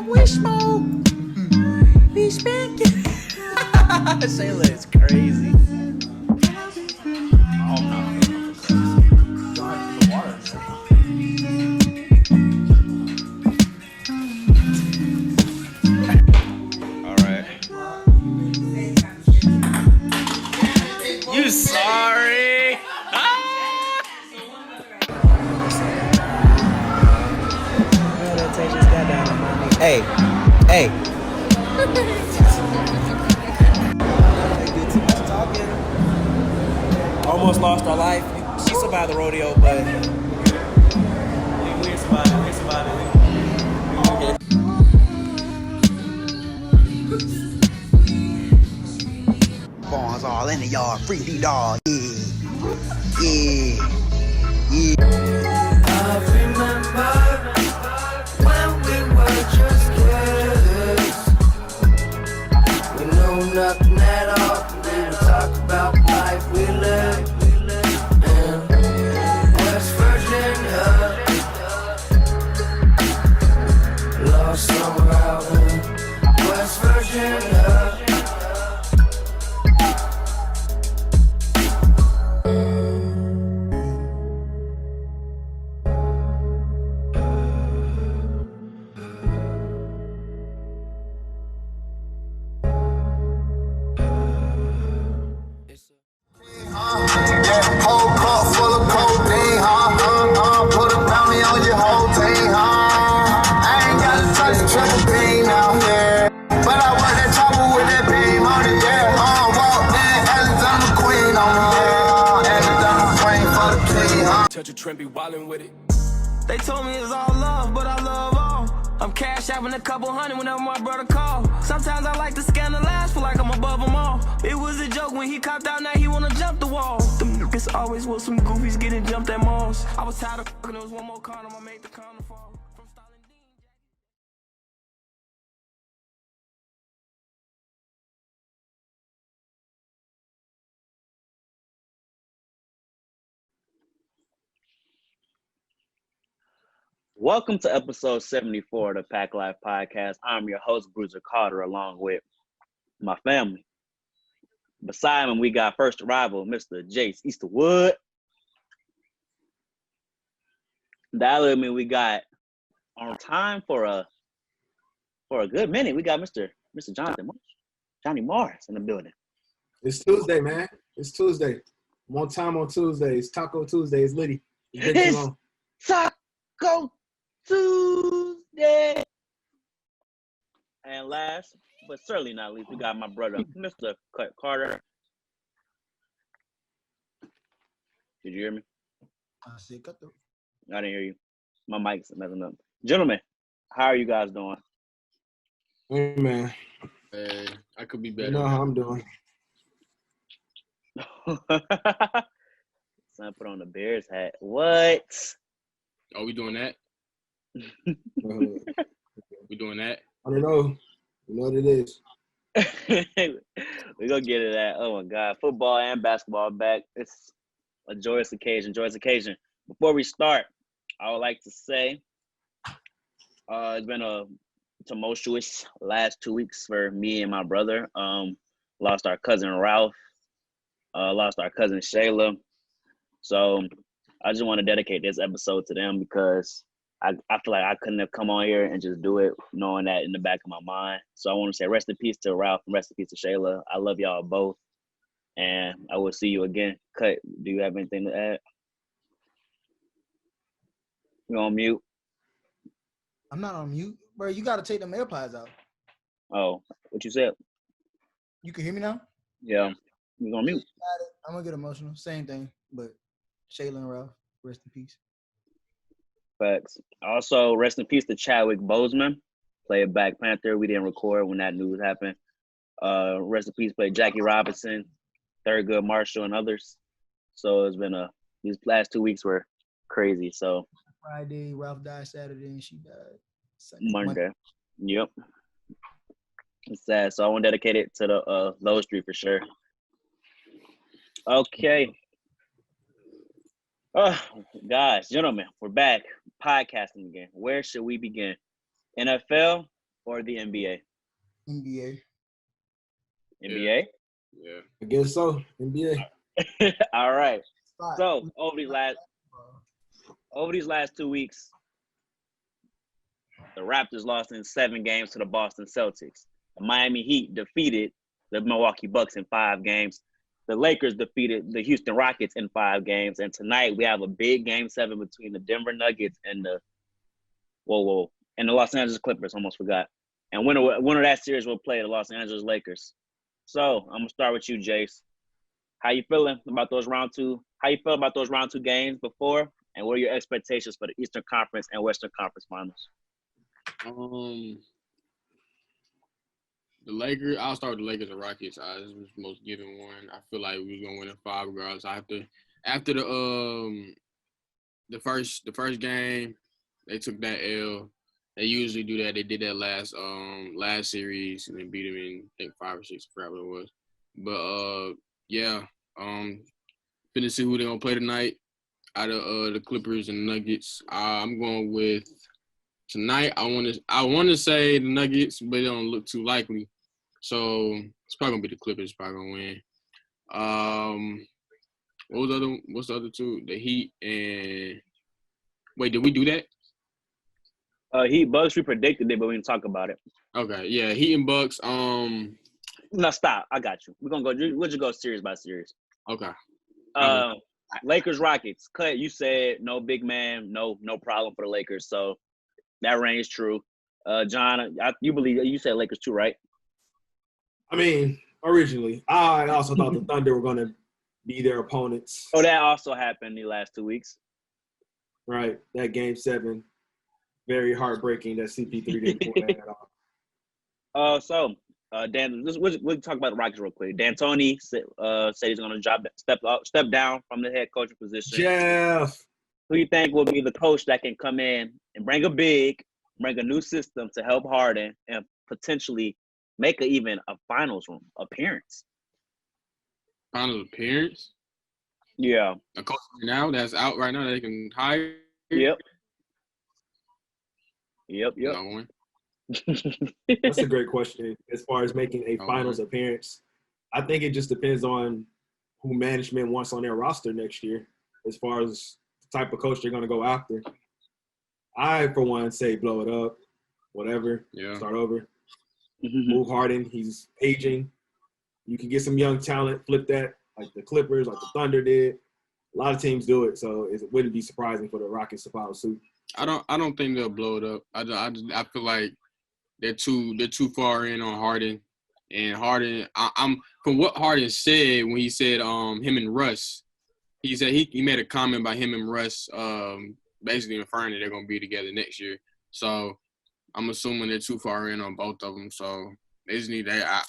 we smoke. We spanking. Shayla is crazy. Oh, I'm not feeling it. Don't have to put water in there. All right. You sorry? Hey, hey. Almost lost our life. She survived the rodeo, but we survived it. We survived it. Balls all in the yard, free D dog. Yeah. I remember when we were just kids. We knew nothing at all. We would talk about life we lived in West Virginia. Lost somewhere out in West Virginia. Be wildin' with it. They told me it's all love, but I love all. I'm cash having a couple hundred whenever my brother call. Sometimes I like to scandalize, feel like I'm above them all. It was a joke when he copped out, now he wanna jump the wall. Them niggas always was some goofies getting jumped at malls. I was tired of fucking, there was one more condom, I made the condom fall. From Stalin Dean. Welcome to episode 74 of the PACT Life Podcast. I'm your host, Bruiser Carter, along with my family. Beside him, we got first arrival, Mr. Jace Easterwood. That with me, we got on time for a good minute. We got Mr. Johnny Morris in the building. It's Tuesday, man. It's Tuesday. I'm on time on Tuesday. It's Taco Tuesday. It's Liddy. It's Taco Tuesday. And last, but certainly not least, we got my brother, Mr. Carter. Did you hear me? I said, cut the. I didn't hear you. My mic's messing up. Gentlemen, how are you guys doing? Hey, man. Hey, I could be better. You know how I'm doing. Son put on the Bears hat. What? Are we doing that? We doing that? I don't know. You know what it is. We're going to get to that. Oh, my God. Football and basketball back. It's a joyous occasion. Before we start, I would like to say it's been a tumultuous last 2 weeks for me and my brother. Lost our cousin Ralph. Lost our cousin Shayla. So I just want to dedicate this episode to them because I feel like I couldn't have come on here and just do it knowing that in the back of my mind. So I want to say rest in peace to Ralph and rest in peace to Shayla. I love y'all both. And I will see you again. Cut, do you have anything to add? You on mute? I'm not on mute. Bro, you got to take them AirPods out. Oh, what you said? You can hear me now? Yeah. You on mute? I'm going to get emotional. Same thing, but Shayla and Ralph, rest in peace. Facts. Also, rest in peace to Chadwick Boseman, played Black Panther. We didn't record when that news happened. Rest in peace, played Jackie Robinson, Thurgood Marshall, and others. So it's been these last 2 weeks were crazy. So Friday, Ralph died Saturday, and she died Sunday. Monday. Yep. It's sad. So I want to dedicate it to the Low Street for sure. Okay. Guys, gentlemen, we're back podcasting again. Where should we begin? NFL or the NBA? NBA. NBA? Yeah. I guess so. NBA. All right. Spot. So over these last 2 weeks, the Raptors lost in 7 games to the Boston Celtics. The Miami Heat defeated the Milwaukee Bucks in 5 games. The Lakers defeated the Houston Rockets in 5 games. And tonight we have a big Game 7 between the Denver Nuggets and the Los Angeles Clippers. Almost forgot. And winner of that series will play the Los Angeles Lakers. So I'm gonna start with you, Jace. How you feeling about those round two? How you feel about those round 2 games before? And what are your expectations for the Eastern Conference and Western Conference finals? The Lakers. I'll start with the Lakers and Rockets. This was the most given one. I feel like we was gonna win in 5 regardless. After the first game, they took that L. They usually do that. They did that last series and then beat them in I think 5 or 6. I forgot what it was. But yeah. Finna see who they gonna play tonight out of the Clippers and Nuggets. I'm going with tonight. I wanna say the Nuggets, but it don't look too likely. So it's probably gonna be the Clippers. Probably gonna win. What's the other two? The Heat and wait, did we do that? Heat Bucks, we predicted it, but we didn't talk about it. Okay, yeah, Heat and Bucks. No, stop. I got you. We'll just go series by series. Okay. Lakers Rockets. Cut. You said no big man, no problem for the Lakers. So that reigns true. John, you said Lakers too, right? I mean, originally, I also thought the Thunder were going to be their opponents. Oh, that also happened the last 2 weeks. Right. That Game 7, very heartbreaking that CP3 didn't pull that off. Dan, we'll talk about the Rockets real quick. D'Antoni said he's going to step down from the head coaching position. Jeff. Who you think will be the coach that can come in and bring a new system to help Harden and potentially make even a finals room appearance? Finals appearance? Yeah. A coach now that's out right now that they can hire? Yep. Not one. That's a great question. As far as making a finals appearance, I think it just depends on who management wants on their roster next year as far as the type of coach they're going to go after. I, for one, say blow it up, whatever, start over. Move Harden. He's aging. You can get some young talent, flip that, like the Clippers, like the Thunder did. A lot of teams do it, so it wouldn't be surprising for the Rockets to follow suit. I don't think they'll blow it up. I feel like they're too far in on Harden, and Harden. I'm from what Harden said when he said him and Russ. He said he made a comment about him and Russ, basically inferring that they're gonna be together next year. So I'm assuming they're too far in on both of them. So they just need that.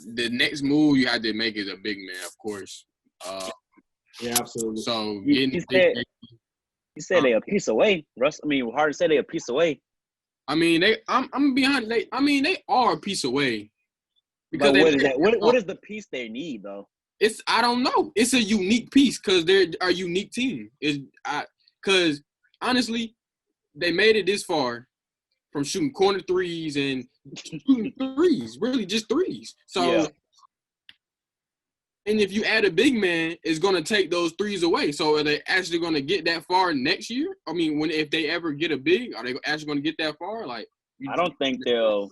The next move you have to make is a big man, of course. Yeah, absolutely. So you said they a piece away, Russ. Harden said they a piece away. I'm behind. They are a piece away. Because what is the piece they need though? I don't know. It's a unique piece because they're a unique team. Because honestly, they made it this far from shooting corner threes and shooting threes, really just threes. So, and if you add a big man, it's going to take those threes away. So are they actually going to get that far next year? If they ever get a big, are they actually going to get that far? I don't think they'll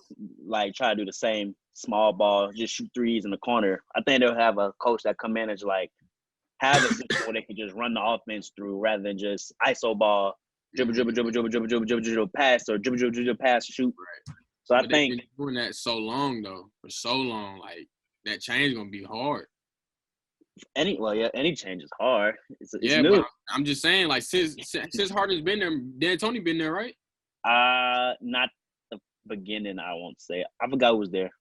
try to do the same small ball, just shoot threes in the corner. I think they'll have a coach that come in and just have a system where they can just run the offense through rather than just ISO ball, dribble, pass, or dribble, pass, shoot. Right. So I think they've been doing that so long though, for so long, that change is gonna be hard. Any change is hard. It's new. But I'm just saying, since Harden's been there, D'Antoni been there, right? Not the beginning. I won't say. I forgot who was there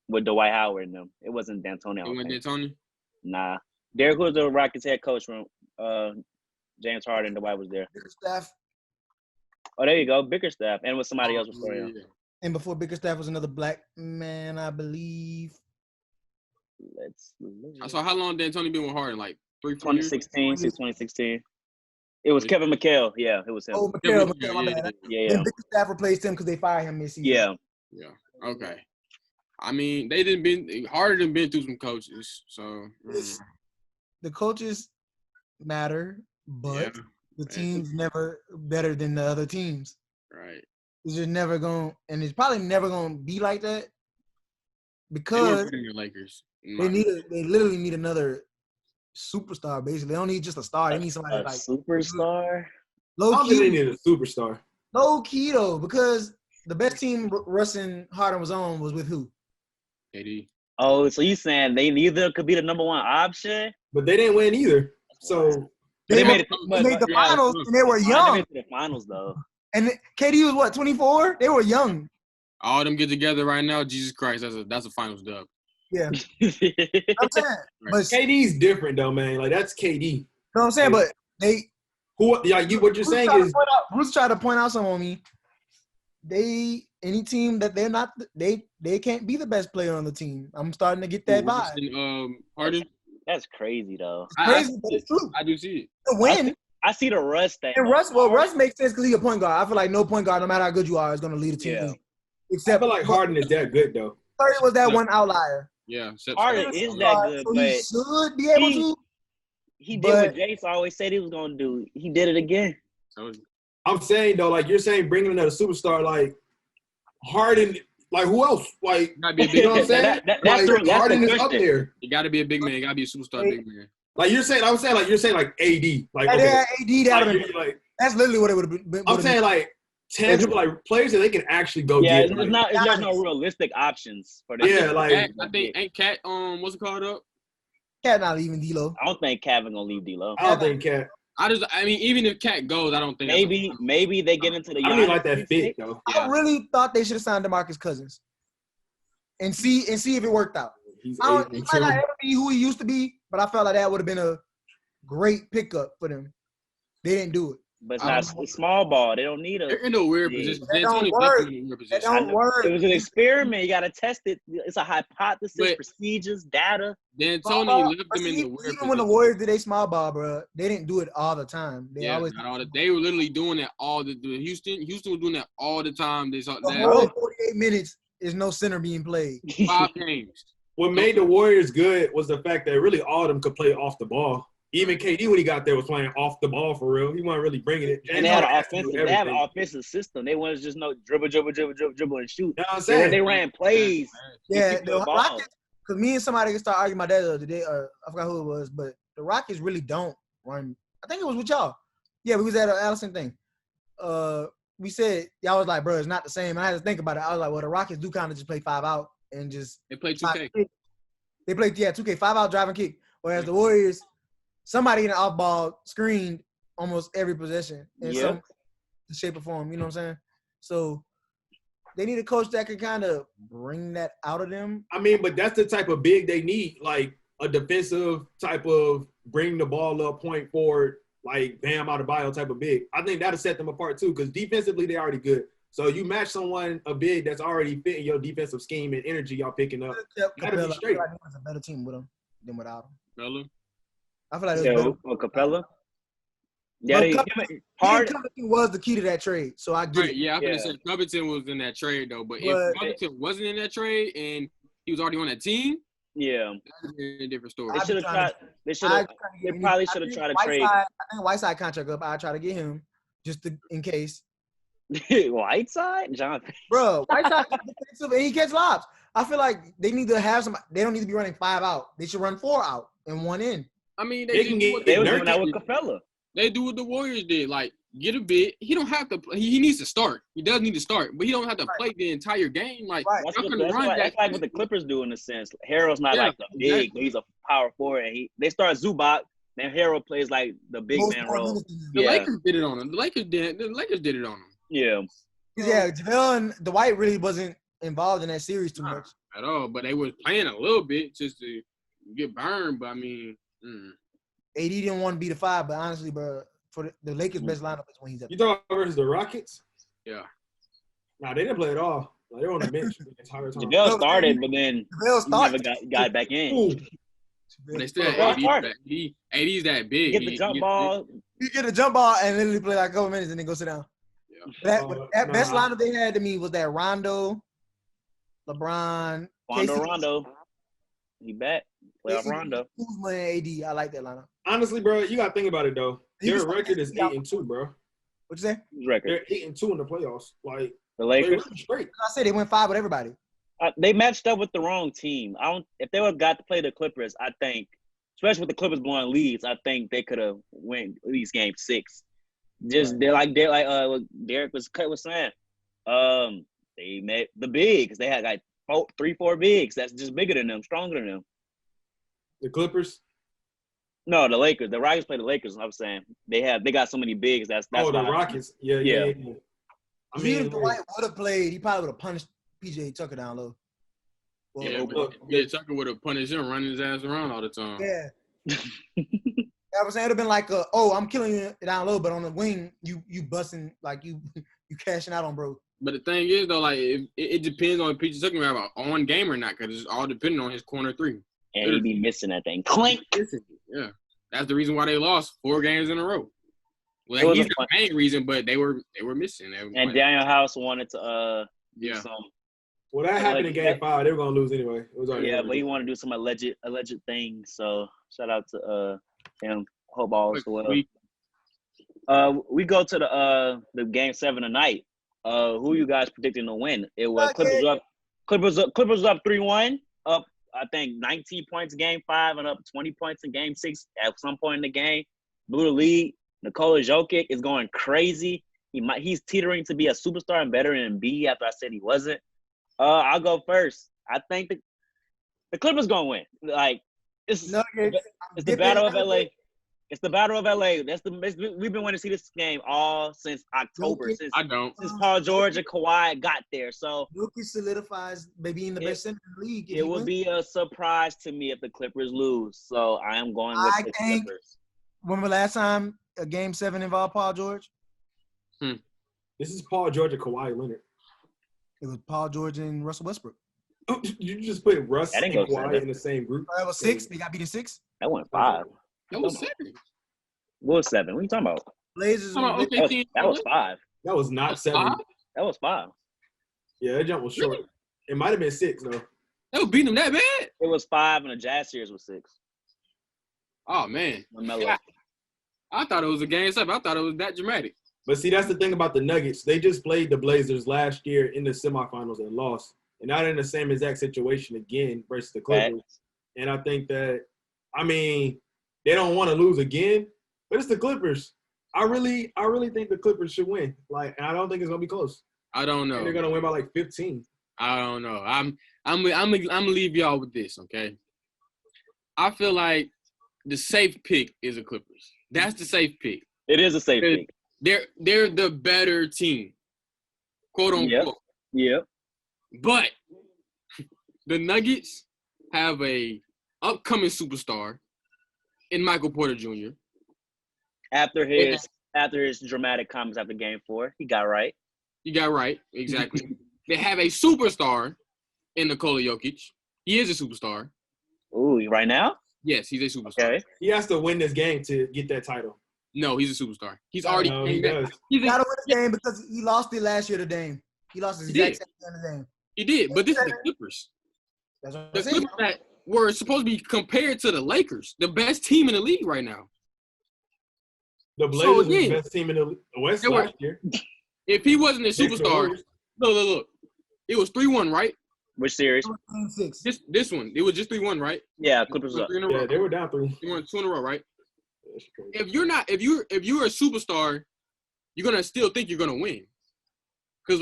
with Dwight Howard and them. It wasn't D'Antoni. It wasn't D'Antoni. Nah, Derek was the Rockets head coach from James Harden. And Dwight was there. Bickerstaff. Oh, there you go, Bickerstaff, and with somebody else before him. Yeah. And before Bickerstaff was another black man, I believe. Let's look. So how long D'Antoni been with Harden? 3-4 2016 since 2016. It was Kevin McHale. Yeah, it was him. Oh, McHale, my bad. Yeah. Then Big Staff replaced him because they fired him this season. Yeah. Okay. I mean, Harden been through some coaches, so the coaches matter, but the team's never better than the other teams. Right. It's just never going, and it's probably never going to be like that because the Lakers. they literally need another superstar. Basically, they don't need just a star. They need somebody like superstar. Low key, they need a superstar. Low key though, because the best team Russ and Harden was on was with who? KD. Oh, so you saying they neither could be the number one option? But they didn't win either. So they made the finals, and they were young. They made the finals though. And KD was what, 24? They were young. All them get together right now. Jesus Christ, that's a finals dub. Yeah, I'm saying, but KD's different though, man. Like that's KD. You know what I'm saying? But what you're saying is Bruce tried to point out something on me. Any team that they're not, they can't be the best player on the team. I'm starting to get that vibe. Harden. That's crazy though. It's crazy, but it's true. I do see it. To win. I see the Russ thing. And Russ makes sense because he's a point guard. I feel like no point guard, no matter how good you are, is going to lead a team. Yeah. Except I feel like Harden is that good though. Curry was that one outlier. Yeah, Harden is that good, so but he should be able to. He did what Jace always said he was going to do. He did it again. I'm saying though, like you're saying, bringing another superstar like Harden. Like who else? Like you know what I'm saying? That's Harden is up there. You got to be a big man. You got to be a superstar big man. Like you're saying, I'm saying like you're saying like AD. Like okay. Yeah, AD like, that's literally what it would have been. I'm saying like tangible like players that they can actually go get. Yeah, there's no realistic options for that. Yeah, like I think ain't Cat what's it called up? Cat not leaving D'Lo. I don't think Cat gonna leave D'Lo. I don't think Cat. I mean, even if Cat goes, I don't think maybe they get into the. I don't like that fit though. I really thought they should have signed DeMarcus Cousins, and see if it worked out. He might not ever be who he used to be, but I felt like that would have been a great pickup for them. They didn't do it. But it's not small ball. They don't need a. They're in a weird position. That don't work. That don't work. It was an experiment. You got to test it. It's a hypothesis, procedures, data. Then Tony left them in the weird position. Even when the Warriors did a small ball, bro, they didn't do it all the time. They always. They were literally doing that all the Houston was doing that all the time. They saw that. Whole 48 minutes is no center being played. 5 games. What made the Warriors good was the fact that really all of them could play off the ball. Even KD, when he got there, was playing off the ball for real. He wasn't really bringing it. And they had an offensive system. They wanted just dribble, and shoot. You know what I'm saying? They ran plays. Yeah, the Rockets, because me and somebody started arguing about that the other day, or I forgot who it was, but the Rockets really don't run. I think it was with y'all. Yeah, we was at an Allison thing. We said, y'all was like, bro, it's not the same. I had to think about it. I was like, well, the Rockets do kind of just play 5 out and just. They play 2K. They play, 2K, 5 out, drive and kick. Whereas the Warriors, somebody in the off ball screened almost every possession in some shape or form. You know what I'm saying? So they need a coach that can kind of bring that out of them. I mean, but that's the type of big they need, like a defensive type of bring the ball up, point forward, like Bam Adebayo type of big. I think that'll set them apart too, because defensively they're already good. So you match someone a big that's already fitting your defensive scheme and energy y'all picking up. Gotta be straight. I feel like it's a better team with him than without him. Bella? I feel like it was better. Capella. Yeah, Covington was the key to that trade, so I get it. Yeah, I said Covington was in that trade though, but if Covington wasn't in that trade and he was already on that team, that'd be a different story. They should have tried. They probably should have tried to trade. I think Whiteside contract up. I try to get him just in case. Whiteside, Jonathan. Bro, Whiteside defensive and he gets lobs. I feel like they need to have some. They don't need to be running 5 out. They should run 4 out and 1 in. I mean, they was doing that with Capella. They do what the Warriors did. Like, get a bid. He don't have to play. He needs to start. He does need to start, but he don't have to play the entire game. Like, that's like what the Clippers do in a sense. Harrell's not like the big, but he's a power forward. And they start Zubac. Then Harrell plays like the big man role. The Lakers did it on him. The Lakers did it on him. Yeah. Yeah, JaVale and Dwight really wasn't involved in that series too much. At all, but they was playing a little bit just to get burned. But I mean, AD didn't want to be the 5, but honestly, bro, for the Lakers' best lineup is when he's up. You talking versus the Rockets? Yeah. Nah, they didn't play at all. Like, they were on the bench the entire time. JaVale started, but then JaVale never got back in. But they still Bro, have it's hard. AD's that big. Get the jump ball. You get a jump ball and literally play like a couple minutes and then go sit down. Yeah. That best lineup they had to me was that Rondo, LeBron, Rondo. He back. Playoff Rondo. Kuzma and AD. I like that lineup. Honestly, bro, you gotta think about it though. Their record is 8-2, bro. What you say? His record. They're 8-2 in the playoffs. Like The Lakers. really straight. I said they went 5 with everybody. They matched up with the wrong team. If they would have got to play the Clippers, I think, especially with the Clippers blowing leads, I think they could have won at least game 6. Just they're like what Derek was saying. They met the bigs. They had like 3-4 bigs. That's just bigger than them, stronger than them. The Clippers. No, the Lakers. The Rockets play the Lakers. I'm saying they got so many bigs. That's the why. Rockets. Yeah. I Even mean, if Dwight would have played, he probably would have punished PJ Tucker down low. Well, Yeah, Tucker would have punished him, running his ass around all the time. Yeah. I was saying it would have been like, I'm killing you down low, but on the wing, you busting, like you cashing out on bro. But the thing is, though, like it depends on if PJ Tucker have an on game or not, because it's all depending on his corner 3. And he'd be missing that thing. Clink. Yeah, that's the reason why they lost 4 games in a row. Well, he's the main reason, but they were missing. And Daniel House wanted to yeah. Well, that happened in Game 5. They were gonna lose anyway. It was but he wanted to do some alleged thing. So shout out to him. Hope all is well. We go to the Game 7 tonight. Who you guys predicting to win? It was Clippers up 3-1, up I think 19 points in Game 5 and up 20 points in Game 6 at some point in the game. Blew the lead. Nikola Jokic is going crazy. He's teetering to be a superstar and better than Embiid after I said he wasn't. I'll go first. I think the Clippers gonna win. Like it's the battle of LA. It's the battle of LA. We've been wanting to see this game all since October. Since Paul George and Kawhi got there. So Jokic solidifies maybe in the best center in the league. It would be a surprise to me if the Clippers lose. So I am going with the Clippers. Remember last time a Game 7 involved Paul George? This is Paul George and Kawhi Leonard. It was Paul George and Russell Westbrook. You just put Russ and Kawhi in the same group. That was 6. They got beat in 6. That went 5. That was 7. What was 7? What are you talking about? Blazers. That was 5. That was not 7. That was 5. Yeah, that jump was short. Really? It might have been 6 though. They were beating them that bad? It was 5, and the Jazz series was 6. Oh man, I thought it was a Game 7. I thought it was that dramatic. But see, that's the thing about the Nuggets. They just played the Blazers last year in the semifinals and lost. And now they're in the same exact situation again versus the Clippers. And I think that, they don't want to lose again, but it's the Clippers. I really think the Clippers should win. And I don't think it's gonna be close. I don't know. And they're gonna win by like 15. I don't know. I'm gonna leave y'all with this, okay? I feel like the safe pick is the Clippers. That's the safe pick. It is a safe pick. They're the better team, quote unquote. Yep. But the Nuggets have a upcoming superstar in Michael Porter Jr. After his dramatic comments after Game 4, he got right. You got right, exactly. They have a superstar in Nikola Jokic. He is a superstar. Ooh, right now? Yes, he's a superstar. Okay. He has to win this game to get that title. No, he's a superstar. He's already. He does. He got to win this game because he lost it last year to Dame. He lost his exact same game to Dame. He did, but this is the Clippers. That's what The I'm saying. Clippers that were supposed to be compared to the Lakers, the best team in the league right now. The Blazers were the best team in the West last year. If he wasn't a superstar, look. It was 3-1, right? Which series? This one. It was just 3-1, right? Yeah, Clippers up. Yeah, they were down 3. They won 2 in a row, right? If you're a superstar, you're gonna still think you're gonna win, cause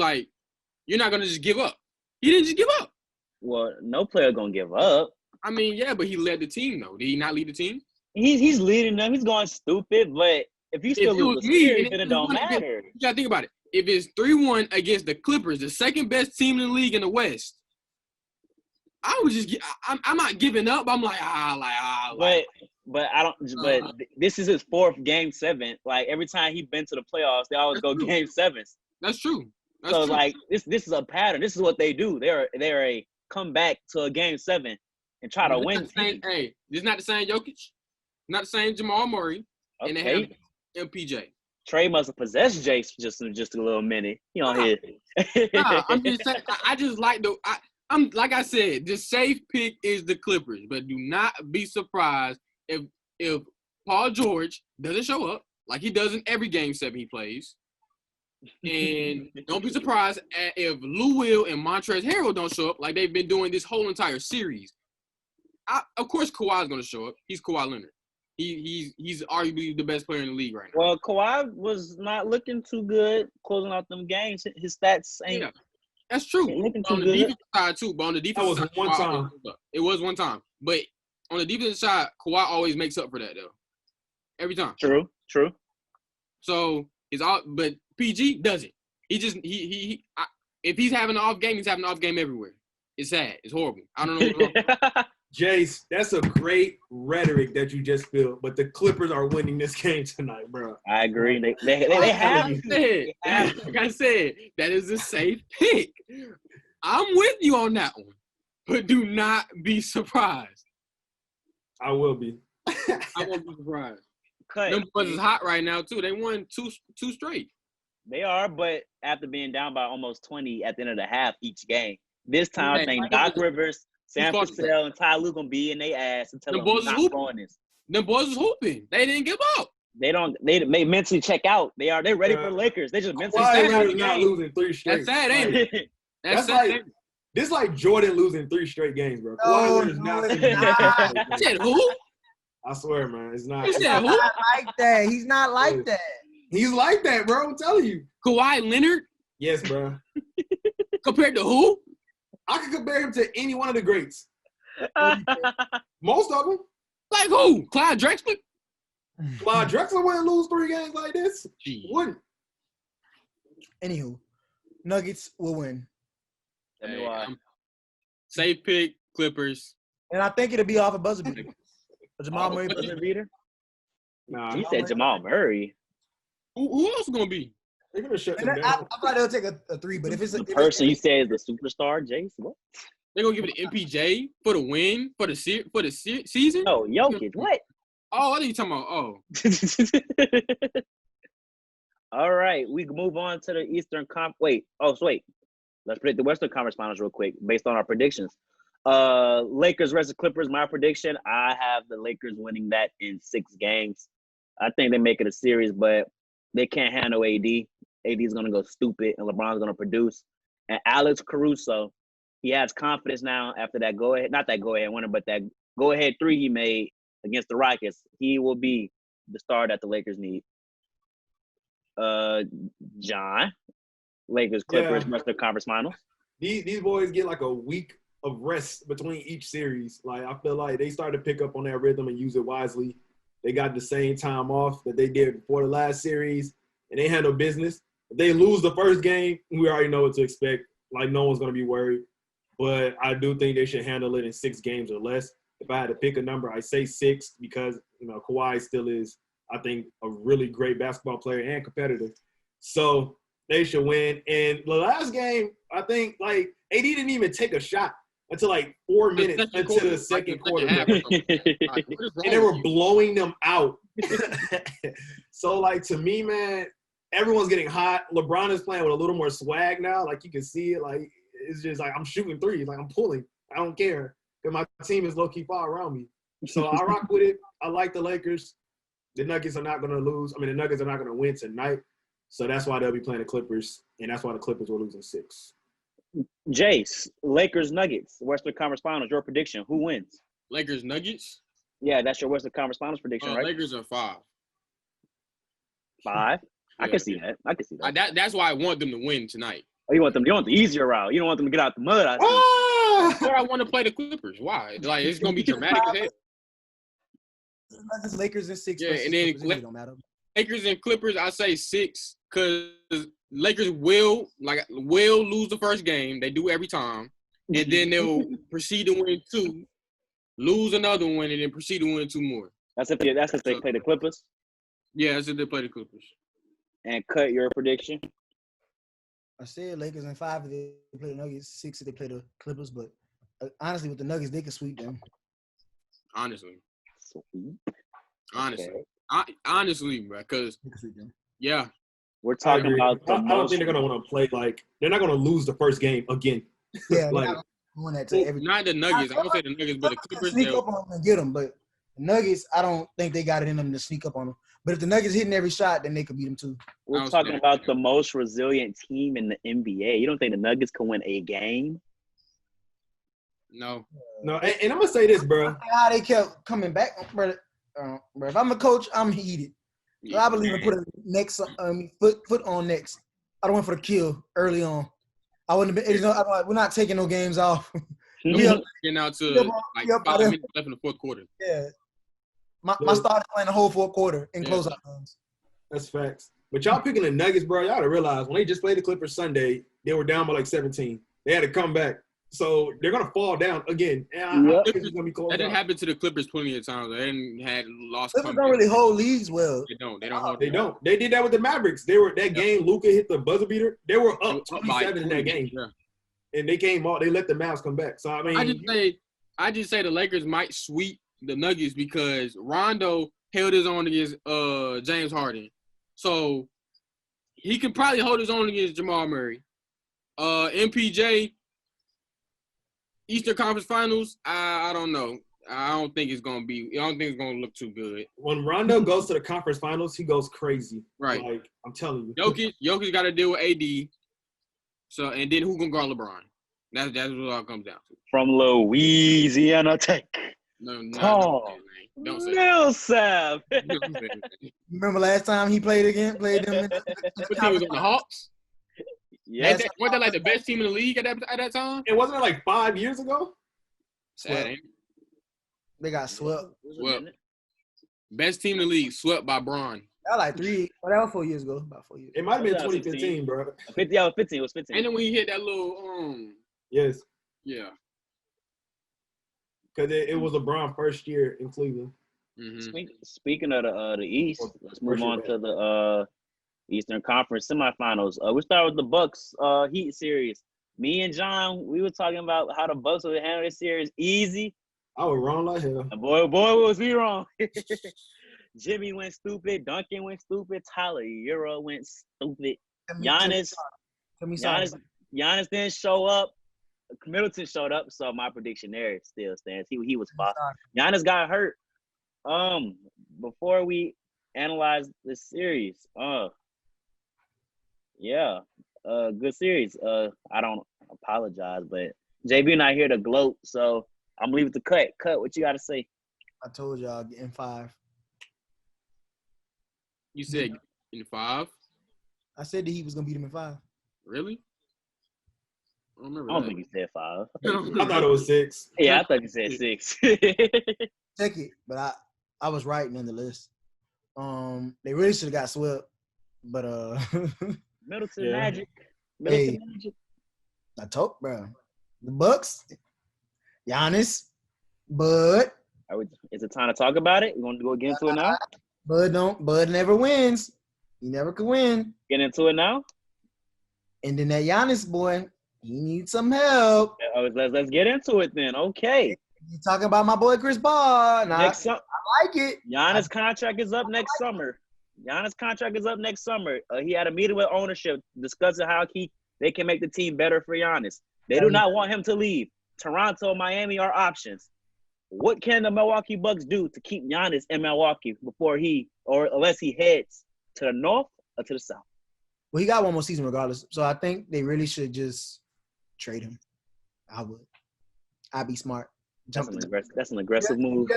you're not gonna just give up. He didn't just give up. Well, no player gonna give up. Yeah, but he led the team though. Did he not lead the team? He's leading them. He's going stupid, but if you still lose the series, then it don't matter. You gotta think about it. If it's 3-1 against the Clippers, the second best team in the league in the West, I would just I'm not giving up. I'm But I don't. But this is his 4th Game 7. Like every time he's been to the playoffs, they always go Game 7s. That's true. This is a pattern. This is what they do. They're a comeback to a Game 7. and try to win. Hey, this is not the same Jokic, not the same Jamal Murray, and they have MPJ. Trey must have possessed Jace for just a little minute. He on here. Nah, I'm just saying. I just like I'm like I said, the safe pick is the Clippers, but do not be surprised if Paul George doesn't show up like he does in every game 7 he plays. And don't be surprised if Lou Will and Montrezl Harrell don't show up like they've been doing this whole entire series. Of course, Kawhi's going to show up. He's Kawhi Leonard. He's arguably the best player in the league right now. Well, Kawhi was not looking too good closing out them games. His stats ain't. Yeah, that's true. On the defensive side too, but on the defensive side, one time. It was one time, but on the defensive side, Kawhi always makes up for that though. Every time. True. So it's all, but PG doesn't. If he's having an off game, he's having an off game everywhere. It's sad. It's horrible. I don't know what's wrong. Jace, that's a great rhetoric that you just spilled, but the Clippers are winning this game tonight, bro. I agree. They have. Like I said, that is a safe pick. I'm with you on that one, but do not be surprised. I will be. I won't be surprised. Them boys is hot right now too. They won two straight. They are, but after being down by almost 20 at the end of the half each game, this time I think Doc Rivers, Sam Cassell, and Ty Lue gonna be in their ass until them boys not going this. Them boys is hooping. They didn't give up. They mentally check out. They're ready for the Lakers. They just mentally check out. Not losing 3 straight. That's sad, ain't it? That's like this like Jordan losing 3 straight games, bro. I said who? I swear, man, it's not. He said who? Not like that. He's not like that. He's like that, bro. I'm telling you. Kawhi Leonard? Yes, bro. Compared to who? I could compare him to any one of the greats. Most of them. Like who? Clyde Drexler? Clyde Drexler wouldn't lose 3 games like this. Wouldn't. Anywho, Nuggets will win. Safe pick, Clippers. And I think it'll be off a buzzer beater. Jamal Murray buzzer beater? Nah. He said Jamal Murray. Who else is gonna be? They're gonna shut them down. I thought they'll take a 3, but if it's the person you said is the superstar, Jace, what? They're gonna give it to MPJ for the win for the season? No, Jokic. What? Oh, what are you talking about? Oh. All right, we can move on to the Eastern Conference. Wait. Let's predict the Western Conference Finals real quick based on our predictions. Lakers versus Clippers. My prediction: I have the Lakers winning that in 6 games. I think they make it a series, but they can't handle AD. AD is gonna go stupid, and LeBron's gonna produce. And Alex Caruso, he has confidence now after that not that go-ahead winner, but that go-ahead 3 he made against the Rockets. He will be the star that the Lakers need. John, Lakers, Clippers, Western Conference Finals. These boys get like a week of rest between each series. Like I feel like they started to pick up on that rhythm and use it wisely. They got the same time off that they did before the last series, and they handle business. If they lose the first game, we already know what to expect. Like no one's gonna be worried. But I do think they should handle it in 6 games or less. If I had to pick a number, I say 6 because Kawhi still is, I think, a really great basketball player and competitor. So they should win. And the last game, I think, like, AD didn't even take a shot until, like, 4 minutes into the second quarter. And they were blowing them out. So, like, to me, man, everyone's getting hot. LeBron is playing with a little more swag now. Like, you can see it. Like, it's just like I'm shooting threes. Like, I'm pulling. I don't care. Because my team is low-key far around me. So I rock with it. I like the Lakers. The Nuggets are not going to lose. I mean, the Nuggets are not going to win tonight. So that's why they'll be playing the Clippers, and that's why the Clippers will lose in 6. Jace, Lakers, Nuggets, Western Conference Finals. Your prediction: who wins? Lakers, Nuggets. Yeah, that's your Western Conference Finals prediction, right? Lakers are 5. 5? Yeah, I can see that. That's why I want them to win tonight. Oh, you want the easier route. You don't want them to get out the mud. Where I want to play the Clippers. Why? Like it's gonna be dramatic as hell. Lakers in 6. Yeah, and then don't matter. Lakers and Clippers, I say 6 because Lakers will lose the first game. They do every time, and then they'll proceed to win 2, lose another one, and then proceed to win 2 more. That's if they play the Clippers. Yeah, that's if they play the Clippers. And cut your prediction. I said Lakers in 5 if they play the Nuggets, 6 if they play the Clippers, but Honestly, with the Nuggets, they could sweep them. Honestly. Sweet. Honestly. Okay. Honestly, bro, because, They could sweep them. yeah. We're I talking agree. about the I don't think they're gonna want to play like they're not gonna lose the first game again. Yeah, like they're not doing that to every. Not the Nuggets. I don't say the Nuggets, but the Clippers. Sneak up on them and get them, but the Nuggets, I don't think they got it in them to sneak up on them. But if the Nuggets hitting every shot, then they could beat them too. We're talking about the most resilient team in the NBA. You don't think the Nuggets can win a game? No. no, and I'm gonna say this, bro. How they kept coming back, bro. Bro, if I'm a coach, I'm heated. So I believe in putting next foot on next. I don't want for the kill early on. I wouldn't have been. You know, I'm like, we're not taking no games off. Getting out to like 5 minutes left in the fourth quarter. Yeah. My starter playing the whole fourth quarter in closeout games. That's facts. But y'all picking the Nuggets, bro. Y'all gotta realize when they just played the Clippers Sunday, they were down by like 17. They had to come back. So they're gonna fall down again. I think it's gonna be close. That didn't happen to the Clippers plenty of times. They didn't had lost. Clippers don't really hold leads well. They don't. They don't. They did that with the Mavericks. They were that game. Luka hit the buzzer beater. They were up 27 in that game, and they came out. They let the Mavs come back. So I mean, I just say the Lakers might sweep the Nuggets because Rondo held his own against James Harden, so he can probably hold his own against Jamal Murray. MPJ. Eastern Conference Finals, I don't know. I don't think it's gonna look too good. When Rondo goes to the conference finals, he goes crazy. Right. Like I'm telling you. Jokic got to deal with AD. So and then who gonna guard LeBron? That's what it all comes down to. From Louisiana Tech. No, don't say Millsap. Remember last time he played them in the What team was on the Hawks? Yeah, wasn't that like the best team in the league at that time? It wasn't like 5 years ago. Sad. They got swept. Best team in the league, swept by Bron. That was like 3. Well, that was 4 years ago. About 4 years. It might have been 2015, bro. 50. Yeah, 15. It was 15. And then when he hit that little Yes. Yeah. Because it was LeBron's first year in Cleveland. Mm-hmm. Speaking of the East, let's move on to the Eastern Conference semifinals. We start with the Bucks Heat series. Me and John, we were talking about how the Bucks would handle this series easy. I was wrong like hell. And boy, was we wrong. Jimmy went stupid. Duncan went stupid. Tyler Hero went stupid. Giannis didn't show up. Middleton showed up, so my prediction there still stands. He was fine. Giannis got hurt. Before we analyze this series, good series. I don't apologize, but JB not here to gloat, so I'm leaving the cut. Cut, what you got to say? I told y'all getting 5. You said in 5? I said that he was gonna beat him in 5. Really? I don't think you said 5. I thought it was 6. Yeah, I thought you said 6. Check it, but I was right nonetheless. They really should have got swept, but Middleton Magic. Magic. I told, bro, the Bucks, Giannis, Bud. Is it time to talk about it? You want to go get into it now? Bud never wins. He never could win. Get into it now. And then that Giannis boy, he needs some help. Let's get into it then. Okay. You talking about my boy Chris Paul? I like it. Giannis' contract is up next summer. He had a meeting with ownership discussing how they can make the team better for Giannis. They do not want him to leave. Toronto, Miami are options. What can the Milwaukee Bucks do to keep Giannis in Milwaukee unless he heads to the north or to the south? Well, he got one more season regardless. So I think they really should just trade him. I would. I'd be smart. That's an aggressive move.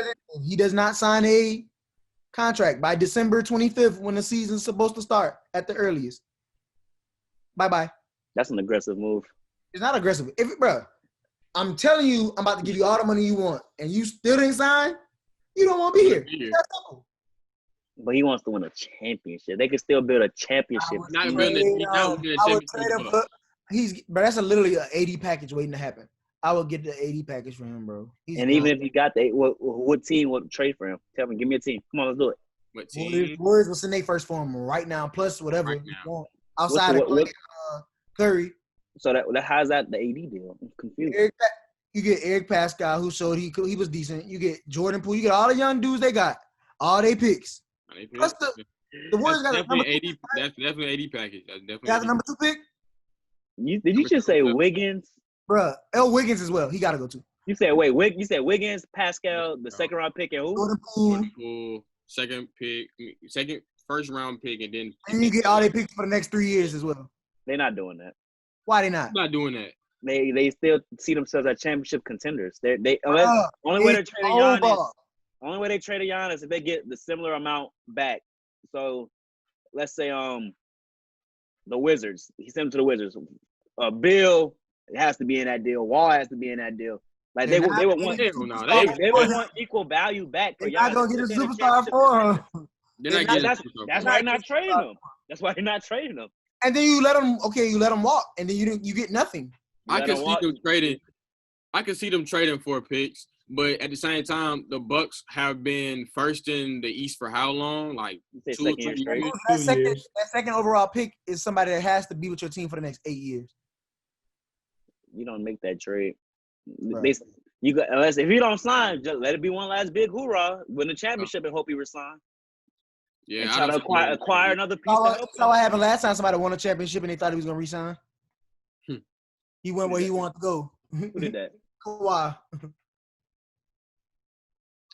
He does not sign a contract by December 25th when the season's supposed to start at the earliest. Bye-bye. That's an aggressive move. It's not aggressive. Bro, I'm telling you, I'm about to give you all the money you want, and you still didn't sign, you don't want to be here. That's simple. But he wants to win a championship. They could still build a championship. But that's literally an 80 package waiting to happen. I would get the 80 package for him, bro. Even if you got what team would trade for him? Tell me, give me a team. Come on, let's do it. What team? Warriors will send their first for him right now, plus whatever you want. Outside of Curry. So that how's that the AD deal? I'm confused. You get Eric Pascal, who showed he was decent. You get Jordan Poole. You get all the young dudes they got. All they picks. Plus the Warriors got definitely 80. That's definitely 80 package. That's definitely got the number 2 pick. Did you just say Wiggins? Bruh, L. Wiggins as well. He got to go too. You said Wiggins, Pascal, the second round pick, and who? Jordan Poole. Second first round pick, and then you get all their picks for the next 3 years as well. They're not doing that. Why they not? I'm not doing that. They still see themselves as championship contenders. Only way they trade Giannis if they get the similar amount back. So let's say the Wizards. He sent him to the Wizards. Bill has to be in that deal. Wall has to be in that deal. Like they would want equal value back for Giannis. Giannis. Not gonna get a superstar for him. That's why they're not trading him. That's why they're not trading him. And then you let them walk, and then you get nothing. I can see them trading for picks, but at the same time, the Bucks have been first in the East for how long? Like 2 or 3 years. That second overall pick is somebody that has to be with your team for the next 8 years. You don't make that trade. Right. Unless if you don't sign, just let it be one last big hoorah, win the championship, and hope he resign. Yeah, and try to acquire another piece. That's what happened last time. Somebody won a championship and they thought he was gonna resign. He went where he wanted to go. Who did that? Kawhi.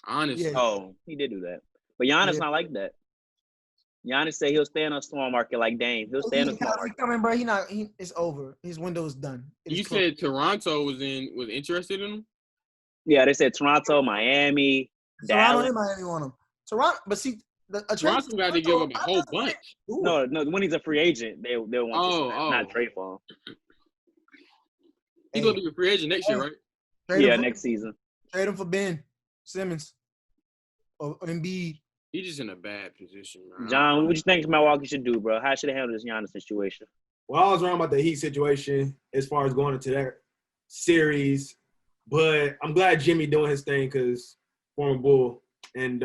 Honestly. Yeah. Oh, he did do that. But Giannis not like that. Giannis said he'll stay in a small market like Dame. He'll stay in a small market. Coming, bro. It's over. His window is done. You said Toronto was interested in him? Yeah, they said Toronto, Miami, Toronto Dallas. and Miami want him. Toronto, but see, Toronto got to give up a whole bunch. No, when he's a free agent, they'll want to not trade for him. He's gonna be a free agent next year, right? Next season. Trade him for Ben Simmons or Embiid. He's just in a bad position, man. John, what you think Milwaukee should do, bro? How should they handle this Giannis situation? Well, I was wrong about the Heat situation as far as going into that series, but I'm glad Jimmy doing his thing because former Bull, and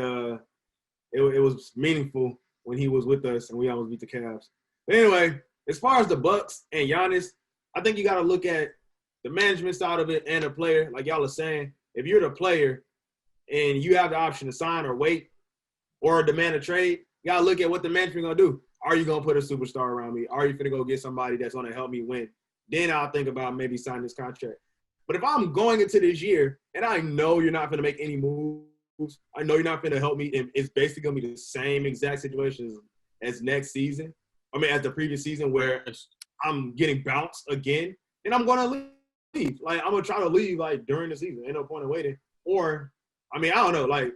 it was meaningful when he was with us and we almost beat the Cavs. But anyway, as far as the Bucks and Giannis, I think you got to look at the management side of it and the player. Like y'all are saying, if you're the player and you have the option to sign or wait or demand a trade, you got to look at what the management going to do. Are you going to put a superstar around me? Are you going to go get somebody that's going to help me win? Then I'll think about maybe signing this contract. But if I'm going into this year and I know you're not going to make any moves, I know you're not going to help me, and it's basically going to be the same exact situation as next season. I mean, as the previous season where I'm getting bounced again, and I'm going to leave. Like, I'm going to try to leave, like, during the season. Ain't no point in waiting. Or, I mean, I don't know. Like,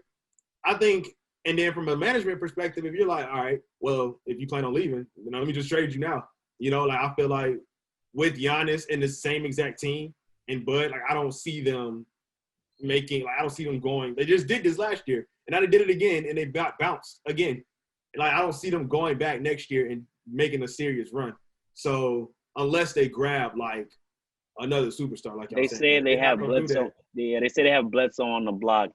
I think – and then from a management perspective, if you're like, all right, well, if you plan on leaving, let me just trade you now. Like I feel like with Giannis and the same exact team and Bud, like I don't see them I don't see them going. They just did this last year, and now they did it again, and they got bounced again. Like I don't see them going back next year and making a serious run. So unless they grab like another superstar, like y'all say they have Bledsoe. Yeah, they say they have Bledsoe on the block.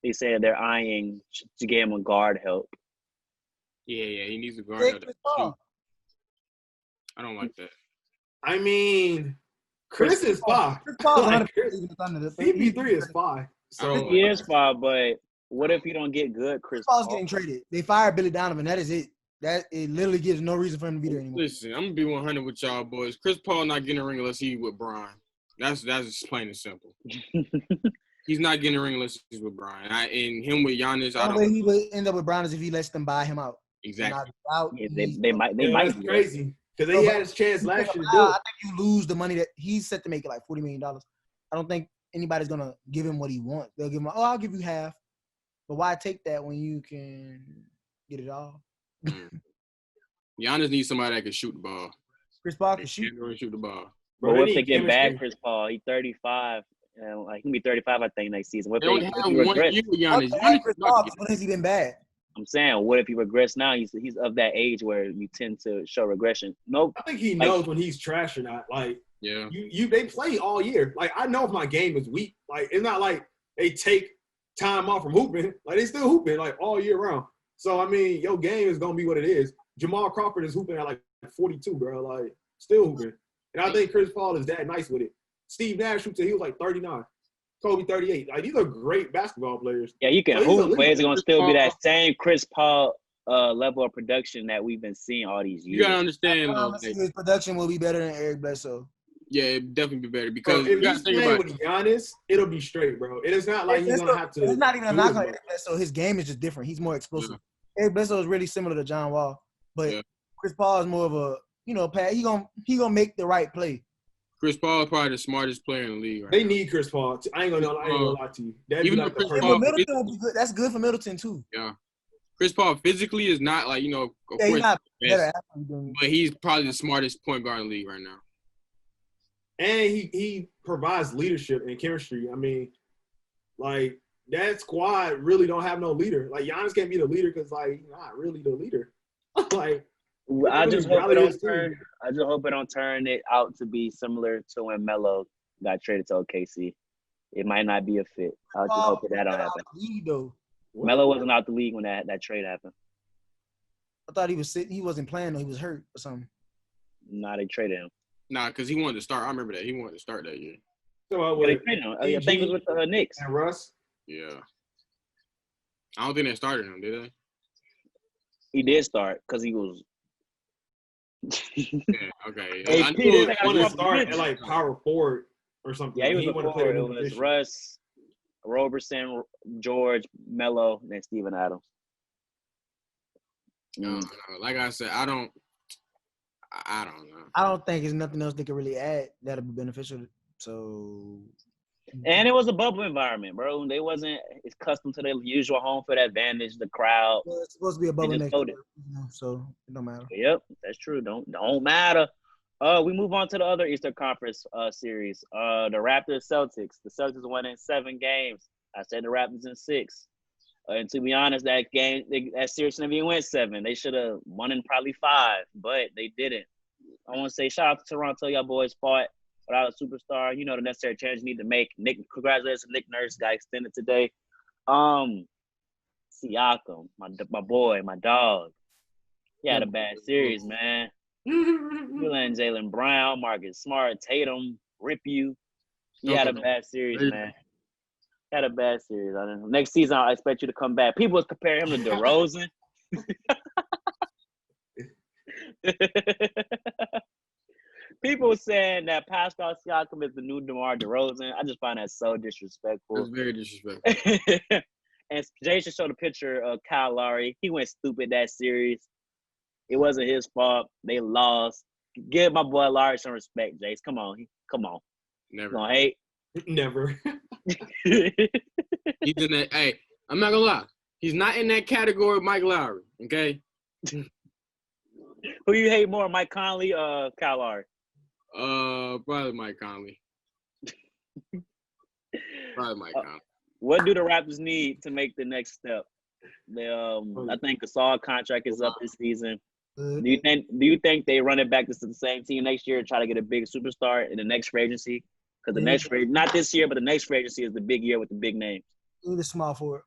They said they're eyeing to get him a guard help. Yeah, he needs a guard help. I don't like that. I mean, Chris is fine. CP3 is fine. So he is fine, but what if you don't get good Chris Paul's getting traded. They fired Billy Donovan. That is it. It literally gives no reason for him to be there anymore. Listen, I'm gonna be 100 with y'all boys. Chris Paul not getting a ring unless he's with Brian. That's just plain and simple. He's not getting a ring unless he's with Brian. And him with Giannis, I don't know. He would end up with Brian is if he lets them buy him out. Exactly. They might. That's crazy because he had his chance last year to do it. I think you lose the money that he's set to make it like $40 million. I don't think anybody's gonna give him what he wants. They'll give him, I'll give you half. But why take that when you can get it all? Giannis needs somebody that can shoot the ball. Chris Paul can shoot the ball. But what if they get back Chris Paul? He's 35. And like he can be 35, I think, next season. What if he regress? When has he been bad? I'm saying, what if he regress now? He's of that age where you tend to show regression. Nope. I think he knows when he's trash or not. Like, yeah, they play all year. Like, I know if my game is weak. Like, it's not like they take time off from hooping. Like, they still hooping like all year round. So I mean, your game is gonna be what it is. Jamal Crawford is hooping at like 42, bro. Like, still hooping. And I think Chris Paul is that nice with it. Steve Nash shoots it. He was like 39. Kobe 38. Like these are great basketball players. Yeah, you can So he's hoop, but elite. it's gonna still be that same Chris Paul level of production that we've been seeing all these years. You gotta understand, I though. promise you his production will be better than Eric Bledsoe. Yeah, it'd definitely be better Bro, because if you gotta he's think playing about with it. Giannis, it'll be straight, bro. It is not like he's gonna have to. It's not even a do knock as on much. Eric Bledsoe. His game is just different. He's more explosive. Eric Bledsoe is really similar to John Wall, but Yeah. Chris Paul is more of a he gonna make the right play. Chris Paul is probably the smartest player in the league right They now. need Chris Paul. I ain't gonna lie to you. That'd Even be like though the Chris perfect. Paul- But Middleton will be good. That's good for Middleton too. Yeah. Chris Paul physically is not like, of Yeah, he's course, not the better best, athlete than. but he's probably the smartest point guard in the league right now. And he provides leadership and chemistry. I mean, like that squad really don't have no leader. Like Giannis can't be the leader because like he's not really the leader. Like I just really hope it rally his don't team. turn. I just hope it don't turn it out to be similar to when Melo got traded to OKC. It might not be a fit. I just hope that don't happen. Though. Melo wasn't out the league when that trade happened. I thought he was sitting. He wasn't playing. Though. He was hurt or something. Nah, they traded him. Nah, because he wanted to start. I remember that. He wanted to start that year. So Yeah, they traded him. I think it was with the Knicks. and Russ. Yeah. I don't think they started him, did they? He did start because he was. Yeah, okay. Hey, I Pete, knew they it got Want a to couple start minutes. at like power forward or something. Yeah, he was wanted to before. play It the was position. Russ, Roberson, George, Melo, and then Steven Adams. No, like I said, I don't know. I don't think there's nothing else they could really add that'll be beneficial. So. And it was a bubble environment, bro. They wasn't accustomed to their usual home field advantage, the crowd. Well, it's supposed to be a bubble just next voted. year, so it don't matter. Yep, that's true. Don't matter. We move on to the other Eastern Conference series. The Raptors Celtics. The Celtics won in 7 games. I said the Raptors in 6. And to be honest, that series never even went 7. They should have won in probably 5, but they didn't. I want to say shout out to Toronto. Y'all boys fought without a superstar. You know the necessary change you need to make. Congratulations, Nick Nurse got extended today. Siakam, my boy, my dog. He had a bad series, man. You letting Jaylen Brown, Marcus Smart, Tatum rip you. He had a bad series, man. Had a bad series. I don't know. Next season, I expect you to come back. People was comparing him to DeRozan. People were saying that Pascal Siakam is the new DeMar DeRozan. I just find that so disrespectful. It's very disrespectful. And Jason showed a picture of Kyle Lowry. He went stupid that series. It wasn't his fault. They lost. Give my boy Lowry some respect, Jace. Come on. Never. Gonna hate. Never. He's in that. Hey, I'm not gonna lie. He's not in that category of Mike Lowry. Okay. Who you hate more, Mike Conley or Kyle Lowry? Probably Mike Conley. What do the Raptors need to make the next step? I think Gasol contract is up this season. Do you think they run it back to the same team next year and try to get a big superstar in the next free agency? Because the next free, not this year, but the next free agency is the big year with the big names. They need a small forward.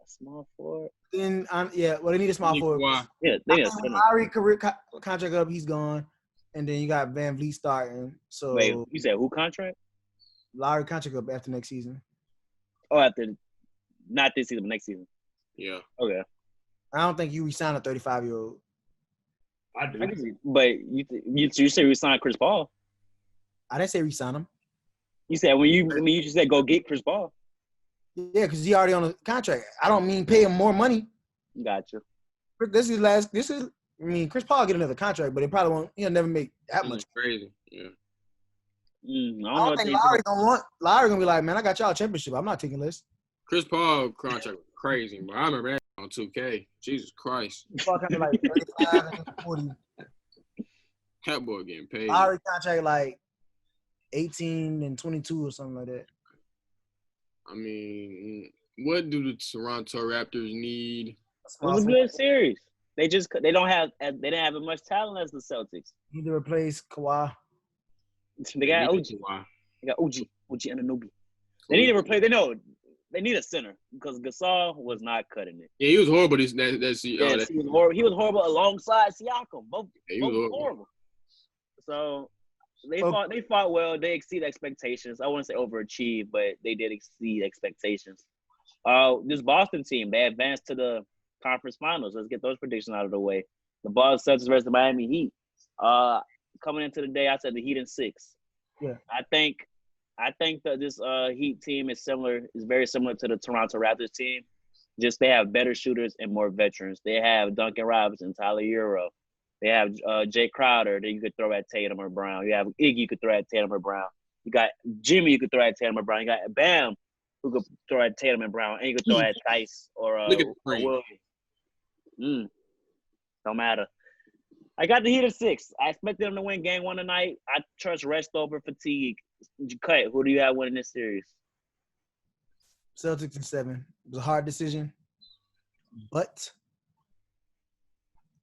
A small forward? Then they need a small forward. Yeah, they need a center. Lowry career contract up, he's gone, and then you got Van Vliet starting. So wait, you said who contract? Lowry contract up after next season. Oh, after not this season, but next season. Yeah. Okay. I don't think you resign a 35-year-old. I do. But you say resign Chris Paul. I didn't say resign him. You said you just said go get Chris Paul. Yeah, because he already on a contract. I don't mean pay him more money. Gotcha. Chris Paul get another contract, but it probably won't. He'll never make that much. Crazy. Yeah. I don't think Lowry gonna be like, man, I got y'all a championship. I'm not taking this. Chris Paul contract was crazy, bro. I remember that on 2K. Jesus Christ. Paul contract like 35 and 40. That boy getting paid. Lowry contract like 18 and 22 or something like that. I mean, what do the Toronto Raptors need? It was a good series. They didn't have as much talent as the Celtics. Need to replace Kawhi. They got OG. They got OG Anunoby. They need to replace. They need a center because Gasol was not cutting it. Yeah, he was horrible. He was horrible. He was horrible alongside Siakam. Both he was horrible. So They fought well. They exceeded expectations. I wouldn't say overachieved, but they did exceed expectations. This Boston team, they advanced to the conference finals. Let's get those predictions out of the way. The Boston Celtics versus the Miami Heat. Coming into the day, I said the Heat in 6. Yeah. I think that this Heat team is very similar to the Toronto Raptors team. Just they have better shooters and more veterans. They have Duncan Robinson, Tyler Hero. They have Jay Crowder that you could throw at Tatum or Brown. You have Iggy you could throw at Tatum or Brown. You got Jimmy you could throw at Tatum or Brown. You got Bam who could throw at Tatum and Brown. And you could throw at Tice or Williams. Don't matter. I got the Heat at 6. I expected them to win game 1 tonight. I trust rest over fatigue. Cut. Who do you have winning this series? Celtics in 7. It was a hard decision, but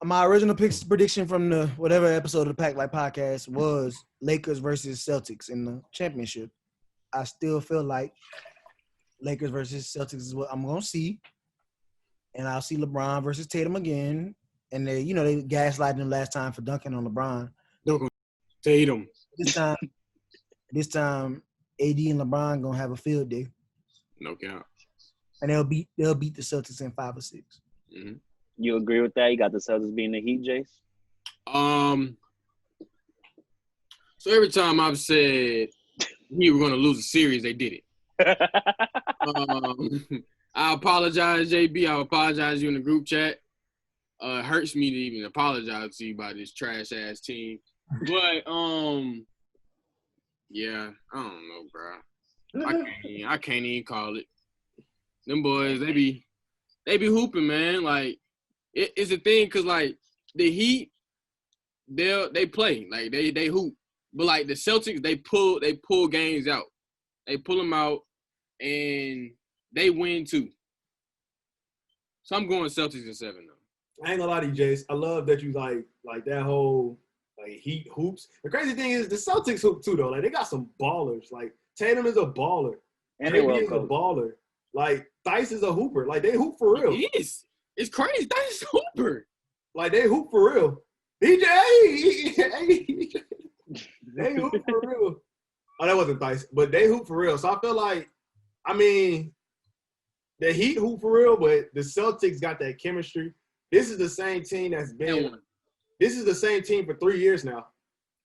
my original prediction from the whatever episode of the PACT podcast was Lakers versus Celtics in the championship. I still feel like Lakers versus Celtics is what I'm gonna see, and I'll see LeBron versus Tatum again. And they gaslighted him last time for dunking on LeBron. Tatum. This time, AD and LeBron gonna have a field day. No count. And they'll beat the Celtics in 5 or 6. Mm-hmm. You agree with that? You got the Celtics being the Heat, Jace? So every time I've said we were gonna lose a series, they did it. I apologize, JB. I apologize to you in the group chat. It hurts me to even apologize to you about this trash ass team. But yeah, I don't know, bro. I can't even call it. Them boys, they be hooping, man. Like it's a thing because like the Heat, they play like they hoop, but like the Celtics, they pull games out. They pull them out and they win too. So I'm going Celtics in 7 though. I ain't gonna lie to you, Jace. I love that you like that whole like Heat hoops. The crazy thing is the Celtics hoop too though. Like they got some ballers. Like Tatum is a baller. And KD is a baller. Like Dice is a hooper. Like they hoop for real. It is. It's crazy. Dice is a hooper. Like they hoop for real. DJ, they hoop for real. Oh, that wasn't Dice, but they hoop for real. So I feel like, I mean, the Heat hoop for real, but the Celtics got that chemistry. This is the same team that's been. This is the same team for 3 years now,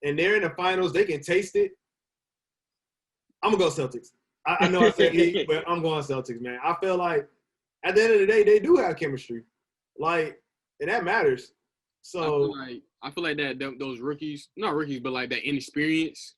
and they're in the finals. They can taste it. I'm gonna go Celtics. I know I said Heat, but I'm going Celtics, man. I feel like at the end of the day, they do have chemistry, like, and that matters. So I feel like that those rookies, not rookies, but like that inexperience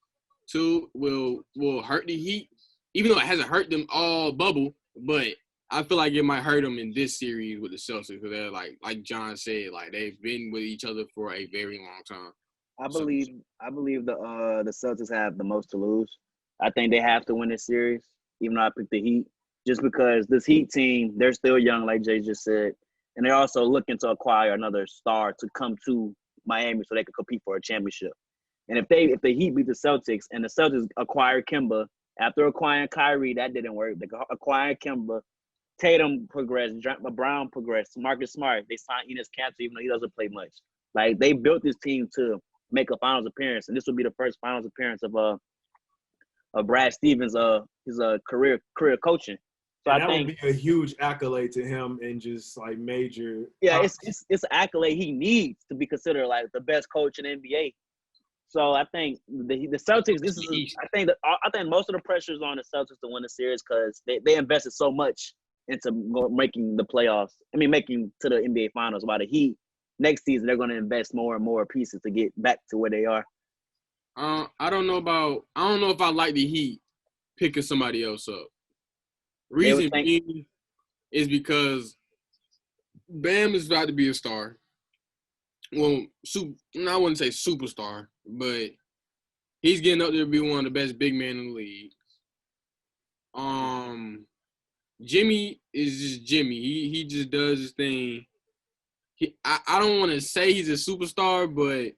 too will hurt the Heat, even though it hasn't hurt them all bubble, but I feel like it might hurt them in this series with the Celtics because they're like John said, like they've been with each other for a very long time. I believe the Celtics have the most to lose. I think they have to win this series, even though I picked the Heat, just because this Heat team, they're still young, like Jay just said, and they're also looking to acquire another star to come to Miami so they can compete for a championship. And if the Heat beat the Celtics and the Celtics acquire Kemba, after acquiring Kyrie, that didn't work. They acquired Kemba. Tatum progressed, Brown progressed, Marcus Smart, they signed Enes Kanter even though he doesn't play much. Like they built this team to make a finals appearance, and this will be the first finals appearance of Brad Stevens his career coaching. So and that would be a huge accolade to him and just like major. Yeah, it's an accolade he needs to be considered like the best coach in the NBA. So I think the Celtics. I think most of the pressure is on the Celtics to win the series because they invested so much into making the playoffs. I mean, making to the NBA Finals. While the Heat next season, they're going to invest more and more pieces to get back to where they are. I don't know if I like the Heat picking somebody else up. Reason being is because Bam is about to be a star. Well, I wouldn't say superstar, but he's getting up there to be one of the best big men in the league. Jimmy is just Jimmy. He just does his thing. I don't want to say he's a superstar, but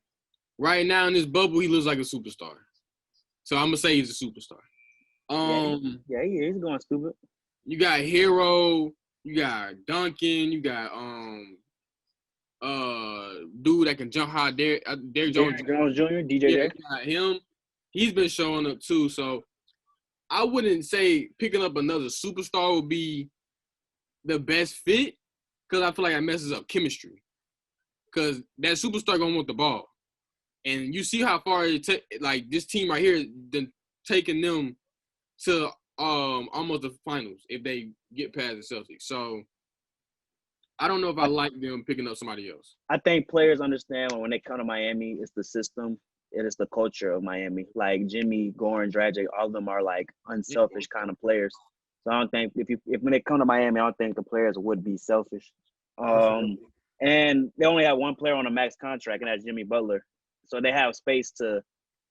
right now in this bubble, he looks like a superstar. So I'm gonna say he's a superstar. Yeah, he is going stupid. You got Hero, you got Duncan, you got dude that can jump high, Derrick Jones Jr. DJ. You got him. he's been showing up too. So I wouldn't say picking up another superstar would be the best fit because I feel like it messes up chemistry. Because that superstar gonna want the ball, and you see how far like this team right here, then taking them to almost the finals if they get past the Celtics. So I don't know if I like them picking up somebody else. I think players understand when they come to Miami, it's the system, it is the culture of Miami. Like Jimmy, Goran, Dragic, all of them are like unselfish kind of players. So I don't think if when they come to Miami, I don't think the players would be selfish. And they only have one player on a max contract, and that's Jimmy Butler. So they have space to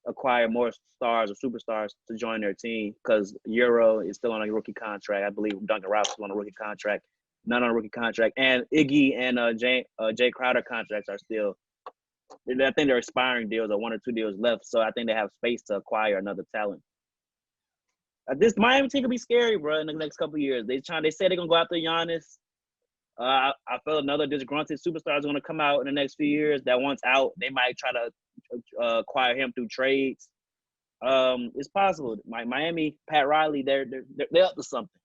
acquire more stars or superstars to join their team because Euro is still on a rookie contract. I believe Duncan Robinson is on a rookie contract, none on a rookie contract. And Iggy and Jay Crowder contracts are still – I think they're expiring deals or 1 or 2 deals left. So I think they have space to acquire another talent. This Miami team could be scary, bro, in the next couple of years. They say they're going to go after Giannis. I feel another disgruntled superstar is going to come out in the next few years. That once out, they might try to acquire him through trades. It's possible. Miami, Pat Riley, they're up to something.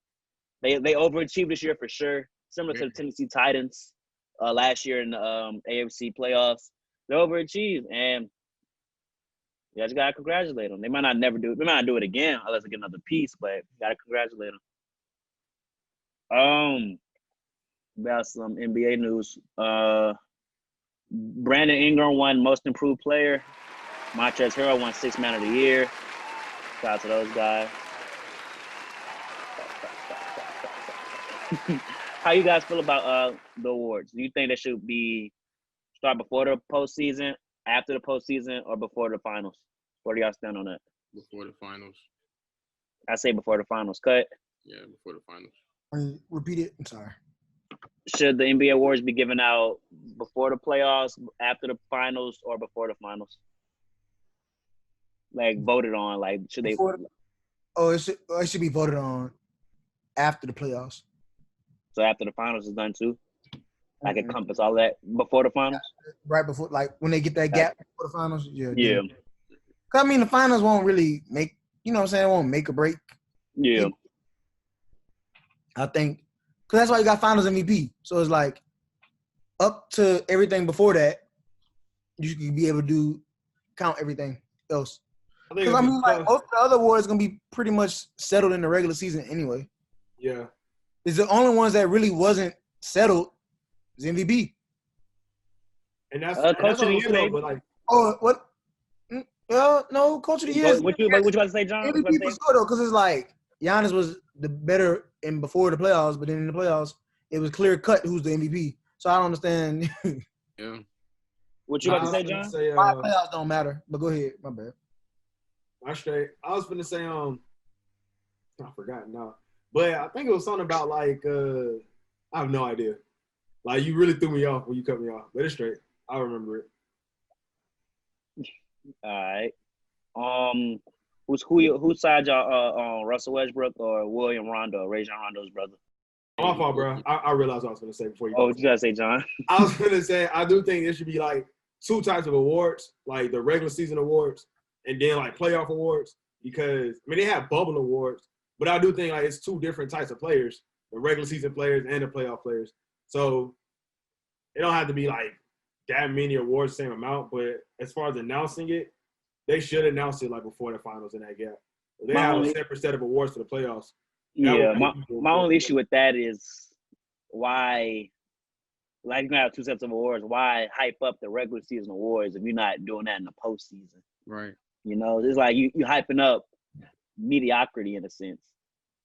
They overachieved this year for sure. Similar to the Tennessee Titans last year in the AFC playoffs. They overachieved, and you just gotta congratulate them. They might not do it again unless they get another piece, but you gotta congratulate them. About some NBA news. Brandon Ingram won Most Improved Player. Montrezl Harrell won Sixth Man of the Year. Shout out to those guys. How you guys feel about the awards? Do you think they should start before the postseason, after the postseason, or before the finals? Where do y'all stand on that? Before the finals. I say before the finals. Cut. Yeah, before the finals. Repeat it. I'm sorry. Should the NBA awards be given out before the playoffs, after the finals, or before the finals? Like voted on, like should they? It should be voted on after the playoffs. So after the finals is done too, like encompass all that before the finals. Right before, like when they get that gap before the finals. Yeah. Yeah. Cause I mean, the finals won't really make. You know what I'm saying? It won't make or break. Yeah. I think. Because that's why you got finals MVP. So it's like up to everything before that, you can be able to count everything else. Because I mean, like most of the other awards going to be pretty much settled in the regular season anyway. Yeah. It's the only ones that really wasn't settled is MVP. And that's Coach of the Year, baby. But like, what? No, Coach of the Year. What you about to say, John? MVP for sure though, because it's like Giannis was the better in before the playoffs, but then in the playoffs, it was clear cut who's the MVP. So I don't understand. Yeah. What you about to say, John? My playoffs don't matter, but go ahead. My bad. I was finna say I forgot now, but I think it was something about like I have no idea. Like you really threw me off when you cut me off, but it's straight. I remember it. All right. Whose side y'all on Russell Westbrook or William Rondo, Rajon Rondo's brother? My fault, bro. I realized what I was gonna say before you. Oh, what you gotta say, John? I was gonna say I do think there should be like 2 types of awards, like the regular season awards and then like playoff awards, because I mean they have bubble awards, but I do think like it's 2 different types of players, the regular season players and the playoff players. So it don't have to be like that many awards, same amount, but as far as announcing it, they should announce it like before the finals in that gap. They have a separate set of awards for the playoffs. Yeah, my only issue with that is why, like, you're going to have 2 sets of awards. Why hype up the regular season awards if you're not doing that in the postseason? Right. You know, it's like you hyping up mediocrity in a sense.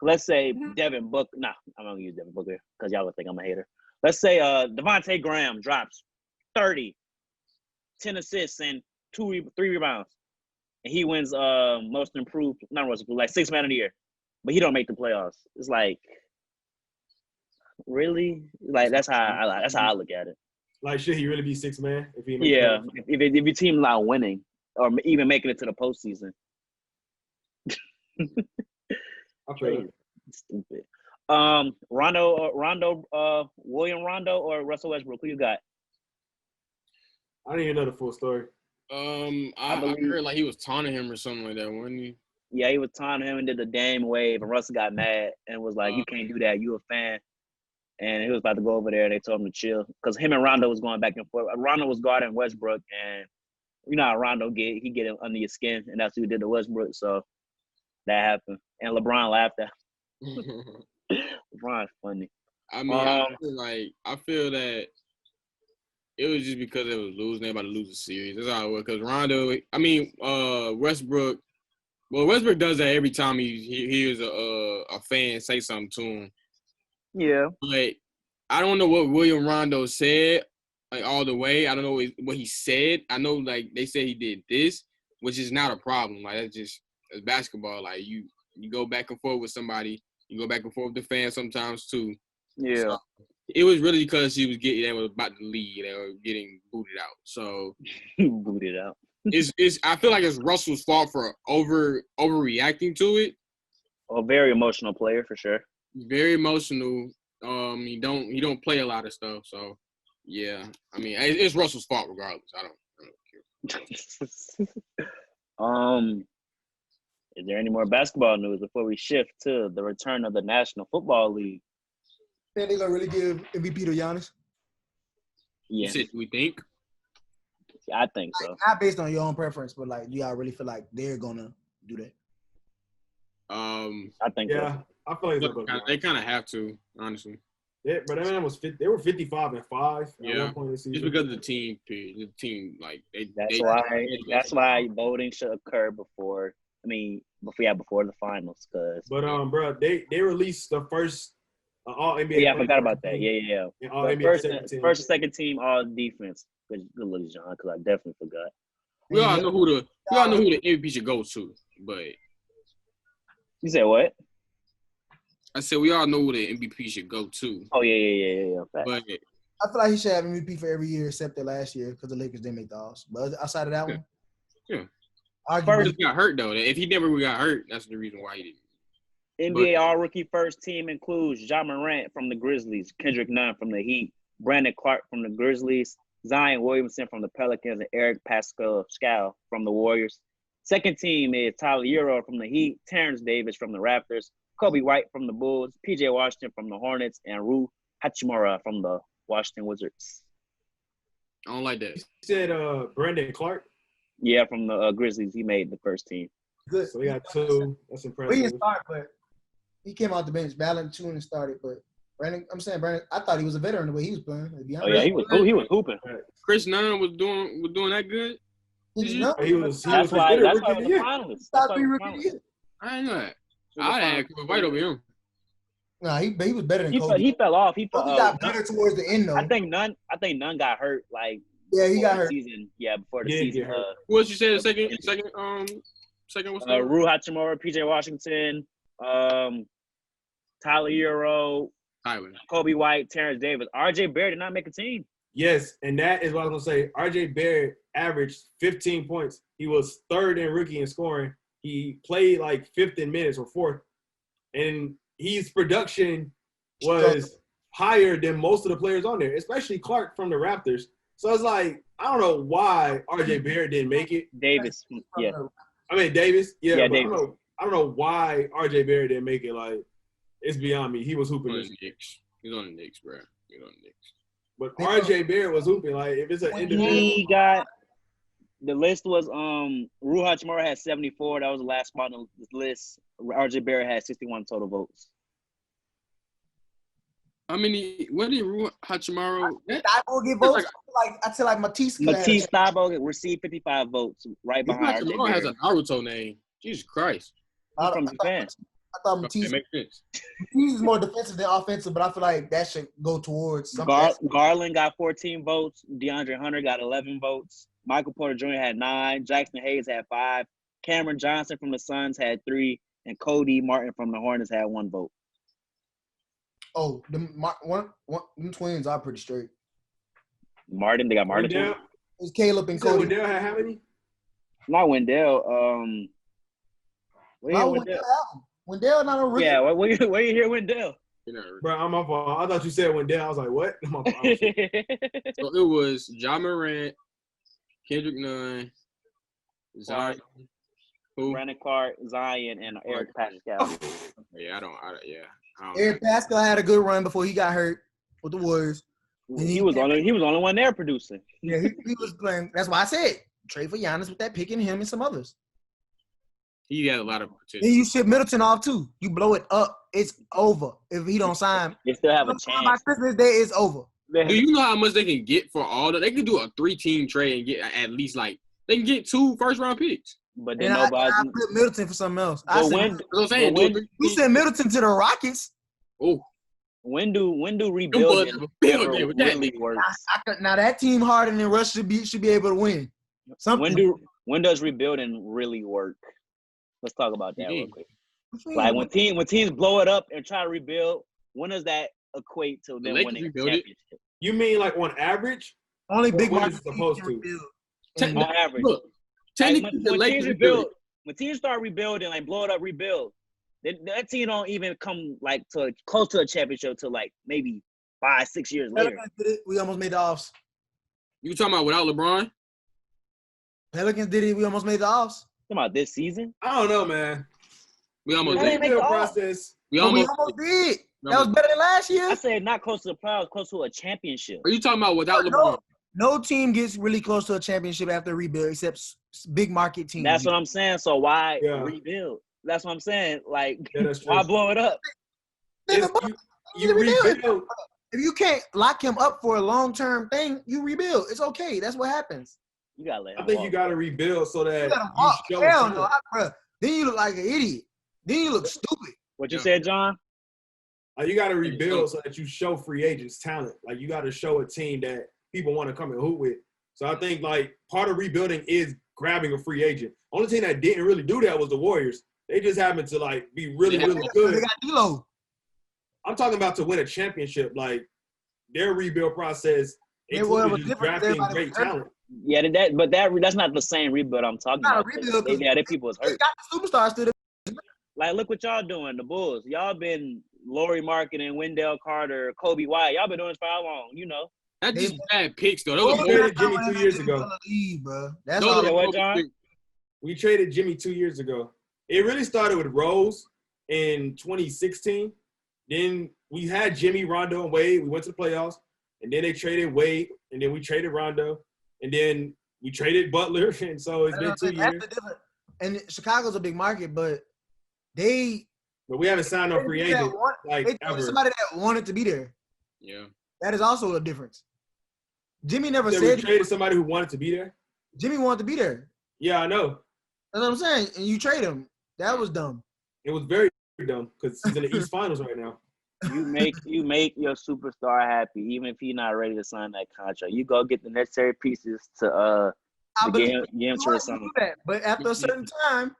Let's say Devin Booker. Nah, I'm not going to use Devin Booker because y'all would think I'm a hater. Let's say Devontae Graham drops 30, 10 assists, and 3 rebounds. And he wins most improved, not most improved, like 6th Man of the Year. But he don't make the playoffs. It's like, really? Like that's how I look at it. Like, should he really be 6th man if he? Yeah, if your team not winning or even making it to the postseason. Okay. Stupid. William Rondo or Russell Westbrook? Who you got? I didn't even know the full story. I heard like he was taunting him or something like that, wasn't he? Yeah, he was taunting him and did the Dame wave, and Russell got mad and was like, "You can't do that. You a fan." And he was about to go over there, and they told him to chill because him and Rondo was going back and forth. Rondo was guarding Westbrook, and you know how Rondo he get him under your skin, and that's what he did to Westbrook. So that happened, and LeBron laughed at him. LeBron's funny. I mean, I feel that it was just because they was losing. They about to lose the series. That's how it was. Because Rondo, Westbrook. Well, Westbrook does that every time he hears a fan say something to him. Yeah. But I don't know what William Rondo said, like, all the way. I don't know what he said. I know, like, they said he did this, which is not a problem. Like, it's basketball. Like, you go back and forth with somebody. You go back and forth with the fans sometimes, too. Yeah. So, it was really because they was about to leave. They were getting booted out. So booted out. it's I feel like it's Russell's fault for overreacting to it. A very emotional player for sure. Very emotional. He don't play a lot of stuff. So yeah, I mean it's Russell's fault regardless. I don't care. Is there any more basketball news before we shift to the return of the National Football League? Think they're gonna really give MVP to Giannis? Yeah. We think? Yeah, I think so. Not based on your own preference, but like, do y'all really feel like they're gonna do that? I think yeah, I feel like they kind of have to, honestly. Yeah, but that man was they were 55-5 at one point in the season. Just because of the team, period. The team, like that's why voting should occur before the finals. But bro, they released the first all NBA. Yeah, I forgot about that. Yeah. All NBA first and second team all defense. Good look, John, because I definitely forgot. We all know who the MVP should go to, but you said what? I said we all know who the MVP should go to. Oh yeah. But I feel like he should have MVP for every year except the last year because the Lakers didn't make the Alls. But outside of that one, yeah. First he got hurt though. If he never got hurt, that's the reason why he didn't. NBA All-Rookie first team includes Ja Morant from the Grizzlies, Kendrick Nunn from the Heat, Brandon Clark from the Grizzlies, Zion Williamson from the Pelicans, and Eric Pascal from the Warriors. Second team is Tyler Hero from the Heat, Terrence Davis from the Raptors, Kobe White from the Bulls, PJ Washington from the Hornets, and Rui Hachimura from the Washington Wizards. I don't like that. You said Brandon Clark? Yeah, from the Grizzlies. He made the first team. Good. So we got two. That's impressive. He didn't start, but he came out the bench. Valanciunas started, but Brandon, I thought he was a veteran the way he was playing. Oh yeah, he was hooping. Chris Nunn was doing that good. That's why we're the finalists. I didn't know that. I had Kobe White over him. Nah, he was better than Kobe. He fell off. He got better towards the end though. I think Nunn got hurt like he got hurt. Season. Yeah, before the season. What you said? Second. What's that? Rui Hachimura, PJ Washington, Tyler Hero, Kobe White, Terrence Davis. RJ Barrett did not make a team. Yes, and that is what I was gonna say. RJ Barrett averaged 15 points. He was third in rookie in scoring. He played like fifth in minutes or fourth, and his production was higher than most of the players on there, especially Clark from the Raptors. So it's like, I don't know why RJ Barrett didn't make it. Davis, yeah. Davis, yeah. But Davis. I don't know why RJ Barrett didn't make it. Like, it's beyond me. He was hooping. He's on the Knicks, bro. He's on the Knicks. But RJ Barrett was hooping. Like, if it's an individual. The list was Rui Hachimura had 74. That was the last spot on the list. RJ Barrett had 61 total votes. What did Rui Hachimura? Thibault get votes. I feel like Matisse Thibault received 55 votes, right behind RJ Barrett. Has a Naruto name. Jesus Christ. He's from Japan. I thought Matisse is more defensive than offensive, but I feel like that should go towards something. Garland got 14 votes. DeAndre Hunter got 11 votes. Michael Porter Jr. had 9. Jackson Hayes had 5. Cameron Johnson from the Suns had 3. And Cody Martin from the Hornets had 1 vote. Oh, them twins are pretty straight. They got Martin too. It's Caleb and Cody. Wendell had how many? Not Wendell. Wendell not a rookie. Yeah, where you hear Wendell? Bro, I'm up on. I thought you said Wendell. I was like, what? So it was Ja Morant, Kendrick Nunn, Zion, who? Brandon Clark, Zion, and Eric Pascal. Yeah, I don't Eric Pascal had a good run before he got hurt with the Warriors. And He was the only one there producing. Yeah, he was playing. That's why I said trade for Giannis with that pick and him and some others. He had a lot of potential. Then you ship Middleton off too. You blow it up. It's over if he don't sign. They still have a By chance. Christmas Day, it's over. Do you know how much they can get for all that? They can do a 3-team trade and get at least like they can get 2 first-round picks. But then And nobody. I flip Middleton for something else. We send Middleton to the Rockets. Oh, when do rebuilding ever really works? Now that team Harden and Russ should be able to win. When does rebuilding really work? Let's talk about that real quick. Like when teams blow it up and try to rebuild, when does that equate to them winning a championship? You mean like on average? Only big what market is it supposed to? On average. Look, technically, when teams start rebuilding, like blow it up, rebuild, that team don't even come like to close to a championship till like maybe 5-6 years later. We almost made the offs. You talking about without LeBron? Pelicans did it. We almost made the offs. Talking about this season? I don't know, man. We almost did. Rebuild process. We almost almost did. That was better than last year. I said not close to the playoffs, close to a championship. Are you talking about without LeBron? No team gets really close to a championship after a rebuild except big market teams. That's what I'm saying. So why rebuild? That's what I'm saying. Like, that's why true. blow it up? You rebuild. If you can't lock him up for a long-term thing, you rebuild. It's okay. That's what happens. You gotta let him I think walk. you got to rebuild so that you show Hell no, bro. Then you look like an idiot. Then you look stupid. What you said, John? You got to rebuild so that you show free agents talent. Like you got to show a team that people want to come and hoop with. So I think like part of rebuilding is grabbing a free agent. Only team that didn't really do that was the Warriors. They just happened to like be really good. They got D'Lo. I'm talking about to win a championship. Like their rebuild process included just drafting great talent. Yeah, that's not the same rebuild I'm talking about. That people was hurt. They got the superstars still. Like, look what y'all doing, the Bulls. Y'all been Laurie Marketing, Wendell Carter, Kobe White. Y'all been doing this for how long? You know. That's just bad picks, though. We traded Jimmy 2 years ago. That's all. What, John? We traded Jimmy 2 years ago. It really started with Rose in 2016. Then we had Jimmy, Rondo, and Wade. We went to the playoffs. And then they traded Wade. And then we traded Rondo. And then we traded Butler. And so it's been 2 years. And Chicago's a big market, but we haven't signed no free agent ever. Somebody that wanted to be there. Yeah. That is also a difference. Jimmy never said we traded somebody who wanted to be there. Jimmy wanted to be there. Yeah, I know. That's what I'm saying. And you trade him. That was dumb. It was very dumb because he's in the East Finals right now. You make your superstar happy, even if he's not ready to sign that contract. You go get the necessary pieces to get him to resign. But after a certain time,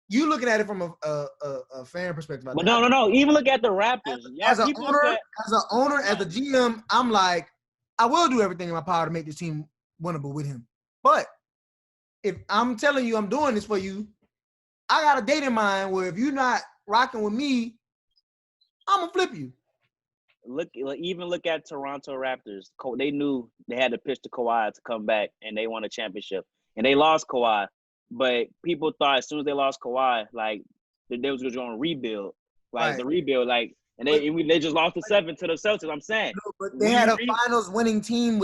you looking at it from a fan perspective. But no. Even look at the Raptors. As an owner, as a GM, I'm like, I will do everything in my power to make this team winnable with him. But if I'm telling you I'm doing this for you, I got a date in mind where if you're not rocking with me, I'm gonna flip you. Even look at Toronto Raptors. They knew they had to pitch to Kawhi to come back, and they won a championship. And they lost Kawhi. But people thought as soon as they lost Kawhi, like they was going to rebuild, the rebuild, and they just lost the 7 to the Celtics. I'm saying, but they had a finals winning team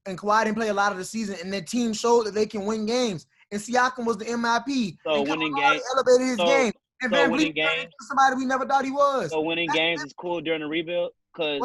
and Kawhi didn't play a lot of the season, and their team showed that they can win games. And Siakam was the MIP. So winning games elevated his game. And Van winning Vliet games, somebody we never thought he was. So winning games is cool during the rebuild because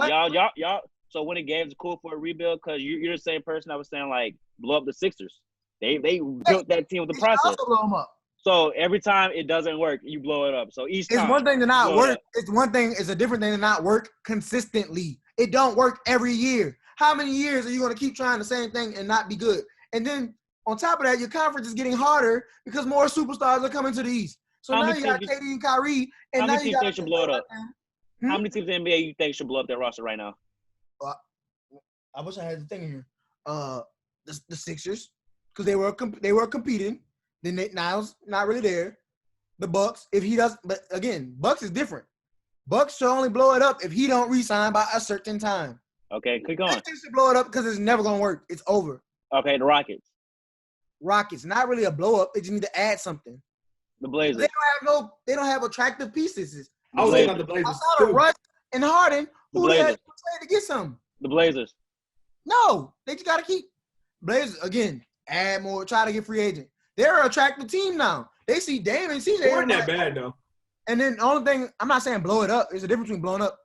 y'all. So winning games is cool for a rebuild because you're the same person I was saying like blow up the Sixers. They built that team with the process. Blow them up. So every time it doesn't work, you blow it up. So each time it's one thing to not work. It's a different thing to not work consistently. It don't work every year. How many years are you going to keep trying the same thing and not be good? And then on top of that, your conference is getting harder because more superstars are coming to the East. So now you got KD and Kyrie, and how now many you got teams should blow it up? How many teams in the NBA you think should blow up their roster right now? I wish I had the thing in here. The Sixers, because they were competing. Then now it's not really there. The Bucks, if he does, but again, Bucks is different. Bucks should only blow it up if he don't re-sign by a certain time. Okay, click on. They should blow it up because it's never gonna work. It's over. Okay, the Rockets. Rockets, not really a blow up. They just need to add something. The Blazers. They don't have attractive pieces. I was thinking about the Blazers Outside of too. Russ and Harden, The who they had Blazers. to trade to get some? The Blazers. No, they just gotta keep Blazers again. Add more. Try to get free agent. They're an attractive team now. They see Dame and CJ. They weren't that bad though. And then the only thing, I'm not saying blow it up. There's a difference between blowing up.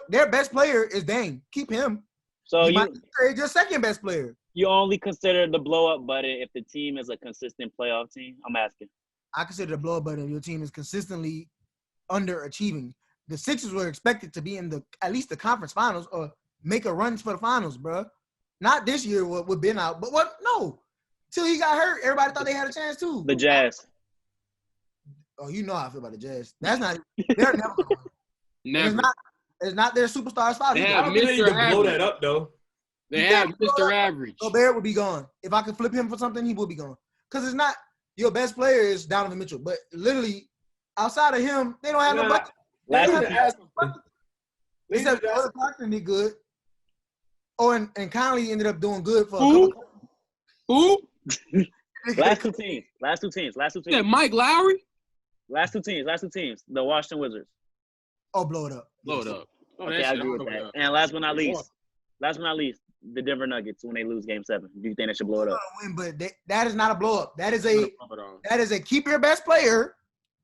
Their best player is Dame. Keep him. So You might trade your second best player. you only consider the blow up button if the team is a consistent playoff team? I'm asking. I consider the blow up button if your team is consistently underachieving. The Sixers were expected to be in at least the conference finals or make a run for the finals, bro. Not this year with Ben out, but what? No. Till he got hurt, everybody thought they had a chance too. The Jazz. Oh, you know how I feel about the Jazz. That's not. They're never. Gonna win. Never. It's not their superstars' fault. They I have don't think they need to Mr. blow Average. that up though. They have Mr. Average. Gobert would be gone. If I could flip him for something, he would be gone. Because it's not your best player is Donovan Mitchell, but literally outside of him, they don't have no bucket. Last They two don't teams. have Ask them. except Jordan Clarkson did good. Oh, and Conley ended up doing good for a Who? couple. Who? Last two teams. Last two teams. Last two Yeah, teams. Mike Lowry? Last two teams. Last two teams. The Washington Wizards. Oh, blow it up. Blow it up. Oh, Okay, I agree with that. And last but not least, the Denver Nuggets when they lose Game 7. Do you think they should blow it up? Win, but that is not a blow up. That is a keep your best player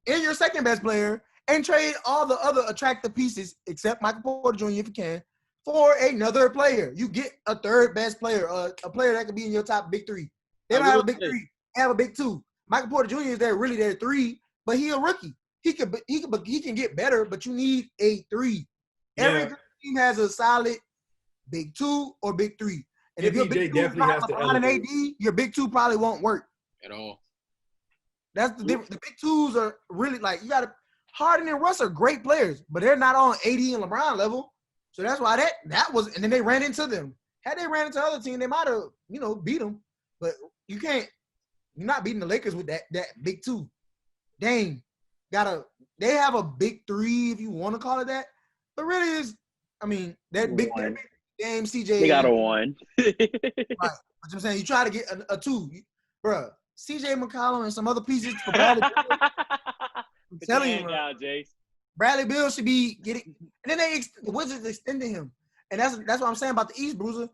and your second best player and trade all the other attractive pieces except Michael Porter Jr. if you can for another player. You get a third best player, a player that could be in your top big three. They don't have a big three. They have a big two. Michael Porter Jr. is really their three, but he a rookie. He can get better, but you need a three. Every good team has a solid big two or big three. And if your big two definitely has to LeBron and elevate. AD, your big two probably won't work. At all. That's the difference. The big twos are really like you got to. Harden and Russ are great players, but they're not on AD and LeBron level. So that's why that was. And then they ran into them. Had they ran into other team, they might have beat them. But you can't. You're not beating the Lakers with that big two. Dame they have a big three if you want to call it that. But really is, that big Dame CJ. They got a one. Right. But I'm saying you try to get a two, bruh. CJ McCollum and some other pieces for Bradley. I'm telling you, now, Jace. Bradley Beal should be getting. And then the Wizards extended him, and that's what I'm saying about the East, Bruiser.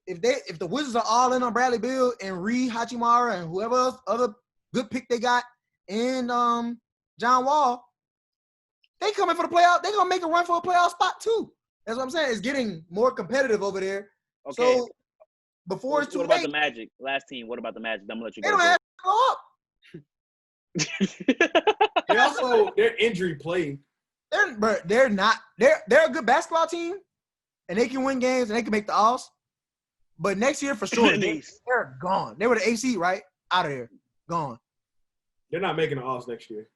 If the Wizards are all in on Bradley Beal and Ree Hachimura and whoever else other good pick they got, and John Wall, they coming for the playoff. They gonna make a run for a playoff spot too. That's what I'm saying. It's getting more competitive over there. Okay. So before it's too what late, about the Magic? Last team. What about the Magic? I'm gonna let you they go. don't have to go up. They also their injury plagued. They're not. They're a good basketball team, and they can win games and they can make the Alls. But next year for sure, they're gone. They were the AC, right? Out of there, gone. They're not making the Alls next year.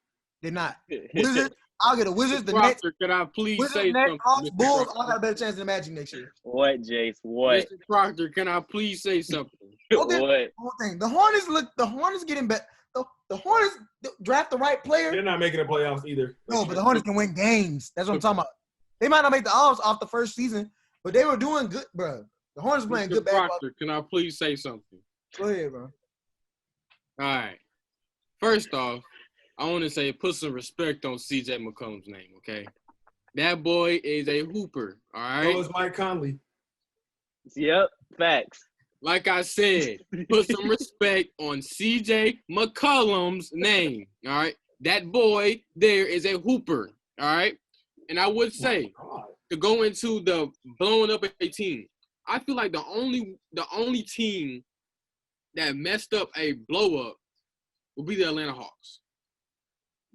They're not. Wizards. I'll get the Wizards. The Proctor, Nets. can I please Wizards, say Nets, something? Hawks, Mr. Bulls. Proctor? All got a better chance than the Magic next year. What, Jace? What? Mr. Proctor, can I please say something? Okay. What? Whole thing. The Hornets getting better. The Hornets draft the right player. They're not making the playoffs either. No, but the Hornets can win games. That's what I'm talking about. They might not make the Alls off the first season, but they were doing good, bro. The Hornets playing Mr. good basketball. Proctor, can I please say something? Go ahead, bro. All right. First off, I want to say put some respect on CJ McCollum's name, okay? That boy is a hooper, all right? So is Mike Conley. Yep. Facts. Like I said, put some respect on CJ McCollum's name, all right? That boy there is a hooper, all right? And I would say to go into the blowing up a team, I feel like the only team that messed up a blow up would be the Atlanta Hawks.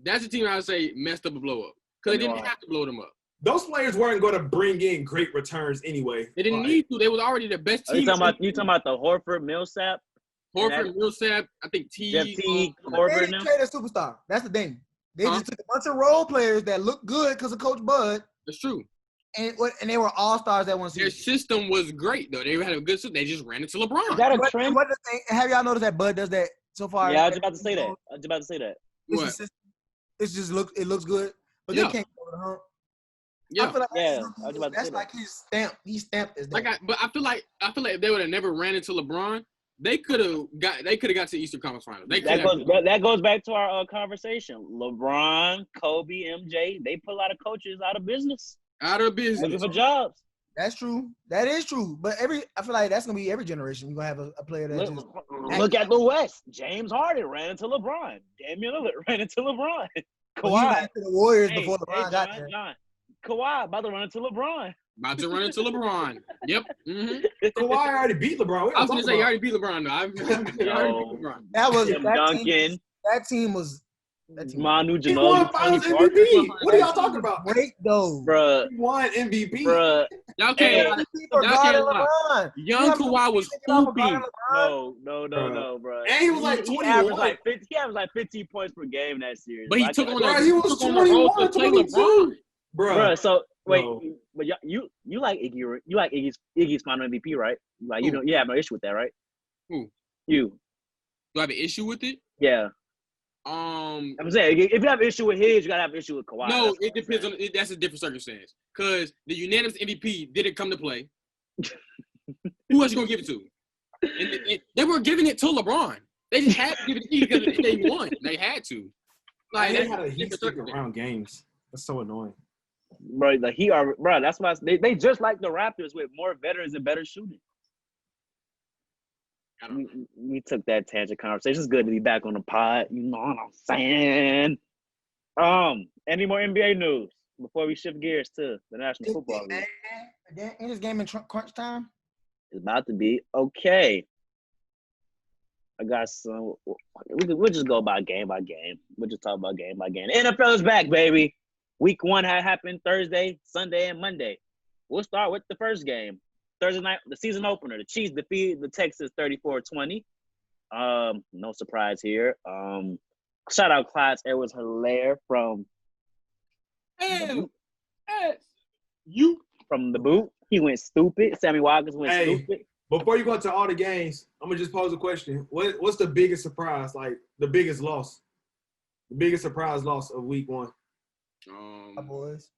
That's the team I would say messed up a blow up because they didn't have to blow them up. Those players weren't going to bring in great returns anyway. They didn't need to. They was already the best Are team. you talking about the Horford, Millsap? Horford, Millsap, I think Jeff T. Teague, They Horford, didn't now? trade a superstar. That's the thing. They just took a bunch of role players that looked good because of Coach Bud, That's true. and they were all stars that one Their season. system was great, though. They had a good system. They just ran into LeBron. Is that a But trend? what the thing, have y'all noticed that Bud does that so far? Yeah, I was about to say that. It's What? a system. It's just it looks good, but Yeah. they can't go over the hump. Yeah. I feel like Yeah, I was about to that's say like his stamp. He stamped as that. I feel like if they would have never ran into LeBron, They could have got to the Eastern Conference Final. That goes back to our conversation. LeBron, Kobe, MJ, they put a lot of coaches out of business. Looking for jobs. That's true. That is true. But I feel like that's gonna be every generation. You're gonna have a player that look at the West. James Harden ran into LeBron. Damian Lillard ran into LeBron. Kawhi. Well, he ran into the Warriors before LeBron got there. John. Kawhi about to run into LeBron. Yep. Mm-hmm. Kawhi already beat LeBron. I was gonna say he already beat LeBron. That was Tim Duncan. That team was. Manu Ginobili. He won Finals MVP. What are y'all talking about? Great though, bruh. He won MVP. Bruh. Y'all can't lie. Young Kawhi was hooping. No, bro. And he was like 21. He averaged like 15 points per game that series. But he took on he was 21, 22. Bro, so wait, but you like Iggy? You like Iggy's final MVP, right? Like you have no issue with that, right? Who? You. Do I have an issue with it? Yeah. I'm saying if you have an issue with his, you gotta have an issue with Kawhi. No, it depends on. That's a different circumstance. Because the unanimous MVP didn't come to play. Who else you gonna give it to? And they were giving it to LeBron. They just had to give it to Iggy because they won. They had to. Like they had a heat stick around games. That's so annoying. Bro, that's why they just like the Raptors with more veterans and better shooting. We took that tangent conversation. It's good to be back on the pod. You know what I'm saying? Any more NBA news before we shift gears to the National Football League? Ain't this game in crunch time? It's about to be. Okay. I got some. We'll just go by game. We'll just talk about game by game. The NFL is back, baby. Week 1 had happened Thursday, Sunday, and Monday. We'll start with the first game. Thursday night, the season opener. The Chiefs defeated the Texans 34-20. No surprise here. Shout out Clyde Edwards-Helaire from from the boot. He went stupid. Sammy Watkins went stupid. Before you go into all the games, I'm gonna just pose a question. What's the biggest surprise? Like the biggest loss? The biggest surprise loss of week 1? Cowboys.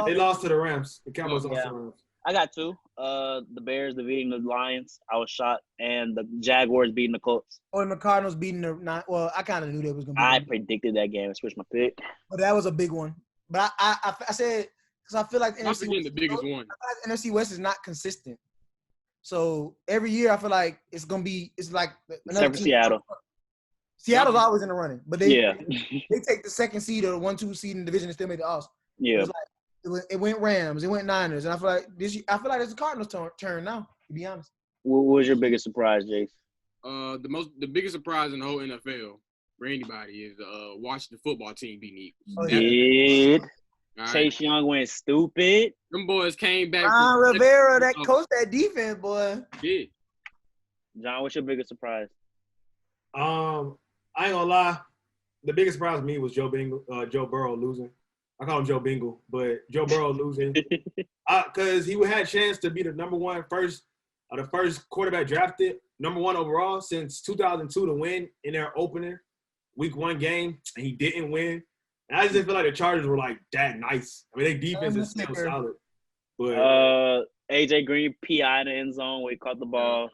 They lost to the Rams. The Cowboys lost to the Rams. I got 2. The Bears defeating the Lions. I was shocked. And the Jaguars beating the Colts. And the Cardinals beating the – well, I kind of knew they was going to be. I predicted that game. I switched my pick. But that was a big one. But I said – because I feel like the NFC West, the biggest one. I feel like NFC West is not consistent. So every year I feel like it's going to be – it's like except for Seattle. Seattle's always in the running. But they take the second seed or the 1-2 seed in the division and still make the offs. Yeah. It went Rams. It went Niners. And I feel like it's the Cardinals' turn now, to be honest. What was your biggest surprise, Jace? The biggest surprise in the whole NFL for anybody is Washington football team beating Eagles. Did Chase Young went stupid? Them boys came back. Rivera, that coach, that defense, boy. Yeah. John, what's your biggest surprise? I ain't gonna lie. The biggest surprise to me was Joe Burrow losing. I call him Joe Bingle, but Joe Burrow losing because he had a chance to be the the first quarterback drafted, number 1 overall since 2002 to win in their opener week 1 game, and he didn't win. And I just didn't feel like the Chargers were like that nice. I mean, their defense is still solid. But AJ Green PI in the end zone where he caught the ball,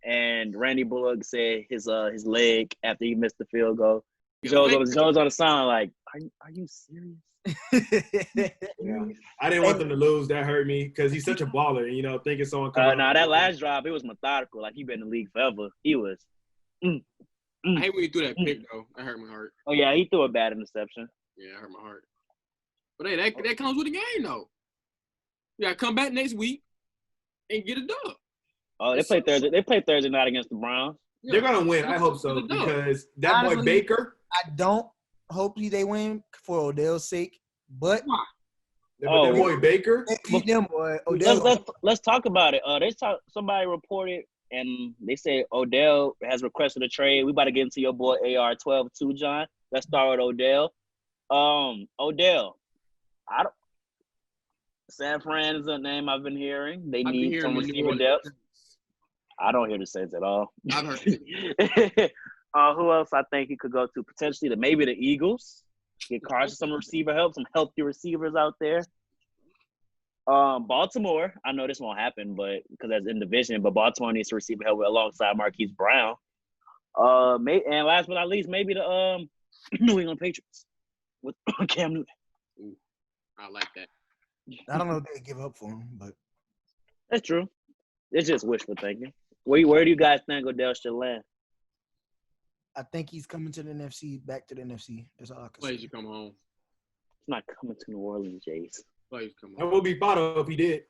and Randy Bullock said his leg after he missed the field goal. Joe's on the sound like, are you serious? Yeah. I didn't want them to lose. That hurt me because he's such a baller, and thinking someone. That last drive, it was methodical. Like he been in the league forever. He was. I hate when he threw that pick though. That hurt my heart. Oh yeah, he threw a bad interception. Yeah, it hurt my heart. But hey, that comes with the game though. You gotta come back next week and get a dub. Oh, they play Thursday. They play Thursday night against the Browns. Yeah. They're gonna win. I hope so because that boy Baker. I don't hope they win for Odell's sake, but that boy Baker. Let's talk about it. Somebody reported and they said Odell has requested a trade. We about to get into your boy AR-12 too, John. Let's start with Odell. Odell, San Fran is a name I've been hearing. They need some receiver depth. I don't hear the Saints at all. I've heard it. Who else I think he could go to? Potentially maybe the Eagles. Get Carson some receiver help, some healthy receivers out there. Baltimore. I know this won't happen, but because that's in division. But Baltimore needs to receive help alongside Marquise Brown. And last but not least, maybe the New England Patriots with Cam Newton. Ooh, I like that. I don't know if they give up for him, but That's true. It's just wishful thinking. Where do you guys think Odell should land? I think he's coming to the NFC, back to the NFC. That's all I can Plays say. you come home. It's not coming to New Orleans, Jace. Plays come That home. would be fine if he did.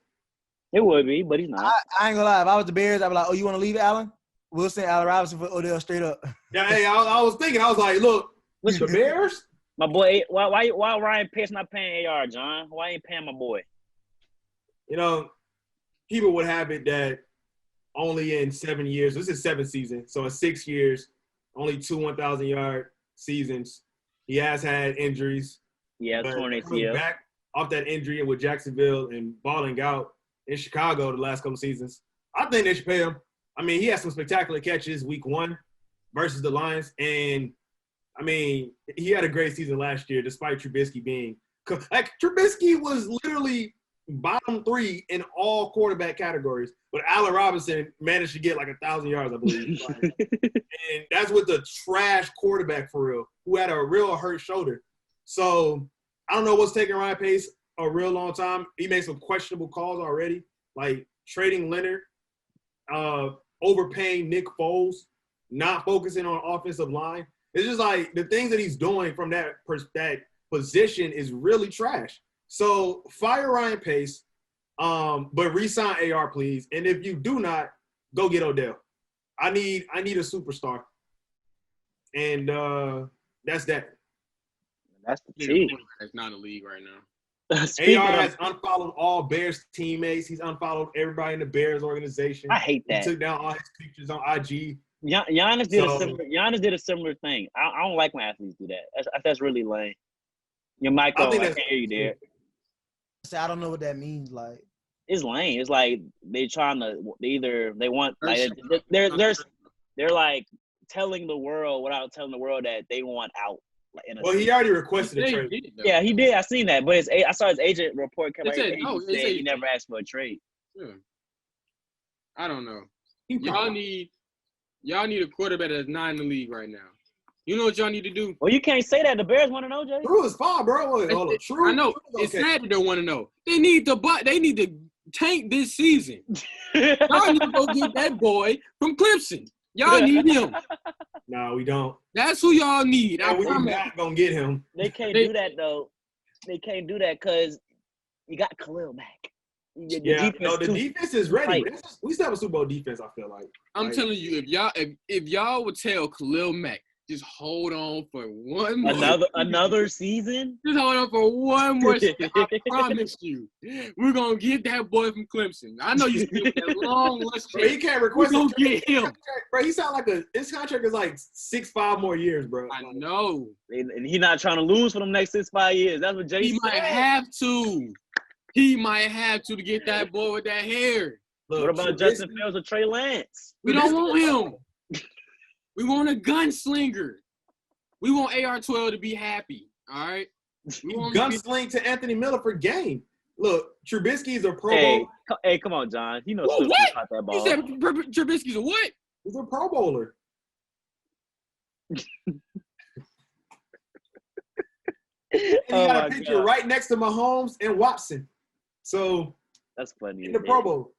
It would be, but he's not. I ain't gonna lie. If I was the Bears, I'd be like, "Oh, you want to leave Allen? We'll send Allen Robinson for Odell straight up." Yeah, hey, I was thinking, I was like, look, What's the Bears? My boy, why Ryan Pace not paying AR, John? Why ain't paying my boy? You know, people would have it that only in 7 years, this is 7th season, so in 6 years, only 2 1,000-yard seasons. He has had injuries. Yeah, but torn coming ACL. back off that injury and with Jacksonville and balling out in Chicago the last couple seasons, I think they should pay him. I mean, he had some spectacular catches week 1 versus the Lions, and I mean, he had a great season last year despite Trubisky being – like, Trubisky was literally bottom 3 in all quarterback categories, but Allen Robinson managed to get like 1,000 yards, I believe. And that's with the trash quarterback for real, who had a real hurt shoulder. So I don't know what's taking Ryan Pace a real long time. He made some questionable calls already, like trading Leonard, overpaying Nick Foles, not focusing on offensive line. It's just like the things that he's doing from that position is really trash. So fire Ryan Pace, but re-sign AR, please. And if you do not, go get Odell. I need a superstar. And that's that. That's the team. That's not a league right now. AR has unfollowed all Bears teammates. He's unfollowed everybody in the Bears organization. I hate that. He took down all his pictures on IG. Giannis did a similar thing. I don't like when athletes do that. That's really lame. Your mic on. I can't hear you there. I don't know what that means. Like, it's lame. It's like they're like telling the world without telling the world that they want out. Well, he already requested a trade. Yeah, he did. I seen that, but I saw his agent report come out. He said he never asked for a trade. Yeah. I don't know. Y'all need a quarterback that's not in the league right now. You know what y'all need to do? Well, you can't say that. The Bears want to know, Jay. True is fine, bro. Wait, hold on. True. I know. It's sad that they want to know. They need to tank this season. Y'all need to go get that boy from Clemson. Y'all need him. No, we don't. That's who y'all need. We're not going to get him. They can't do that, though. They can't do that because you got Khalil Mack. The defense is ready. We still have a Super Bowl defense, I feel like. I'm telling you, if y'all would tell Khalil Mack, just hold on for one more another season. Just hold on for one more season. I promise you, we're gonna get that boy from Clemson. I know you see that long list. Bro, he can't request. We're gonna get him, bro. He sound like his contract is like 6-5 more years, bro. I know, and he's not trying to lose for them next 6-5 years. That's what Jay said. He might have to. He might have to get that boy with that hair. Look, what about Justin Fields or Trey Lance? We don't want him. We want a gunslinger. We want AR-12 to be happy, all right? Gunsling to Anthony Miller for game. Look, Trubisky's a Pro Bowler. Hey, come on, John. He knows about that ball. You said Trubisky's a what? He's a Pro Bowler. And he got a picture right next to Mahomes and Watson. So that's funny. In the Pro Bowl.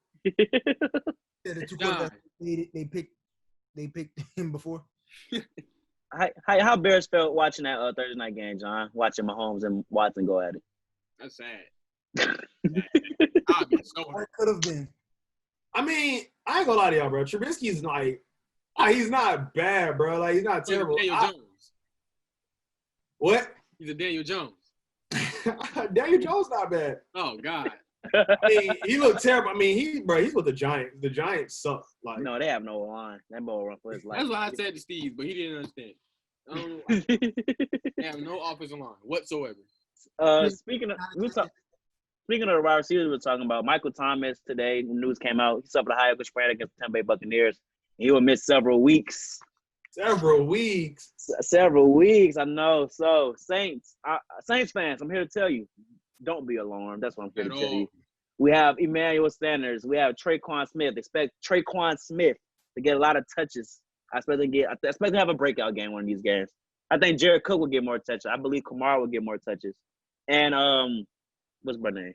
They picked him before. How Bears felt watching that Thursday night game, John? Watching Mahomes and Watson go at it. That's sad. I'd be so hurt. Could have been. I mean, I ain't gonna lie to y'all, bro. Trubisky's like, he's not bad, bro. Like, he's not terrible. Daniel Jones. What? He's a Daniel Jones. Daniel Jones not bad. Oh God. I mean, he looked terrible. I mean, he's with the Giants. The Giants suck. Like, no, they have no line. That ball run for his life. That's what I said to Steve, but he didn't understand. They have no offensive line whatsoever. Speaking of the wide receivers, we're talking about Michael Thomas today. The news came out. He suffered a high ankle sprain against the Tampa Bay Buccaneers. He will miss several weeks. Several weeks. I know. So Saints fans, I'm here to tell you, don't be alarmed. That's what I'm here to tell you. We have Emmanuel Sanders. We have Traquan Smith. Expect Traquan Smith to get a lot of touches. I expect to have a breakout game one of these games. I think Jared Cook will get more touches. I believe Kamara will get more touches. And what's my name?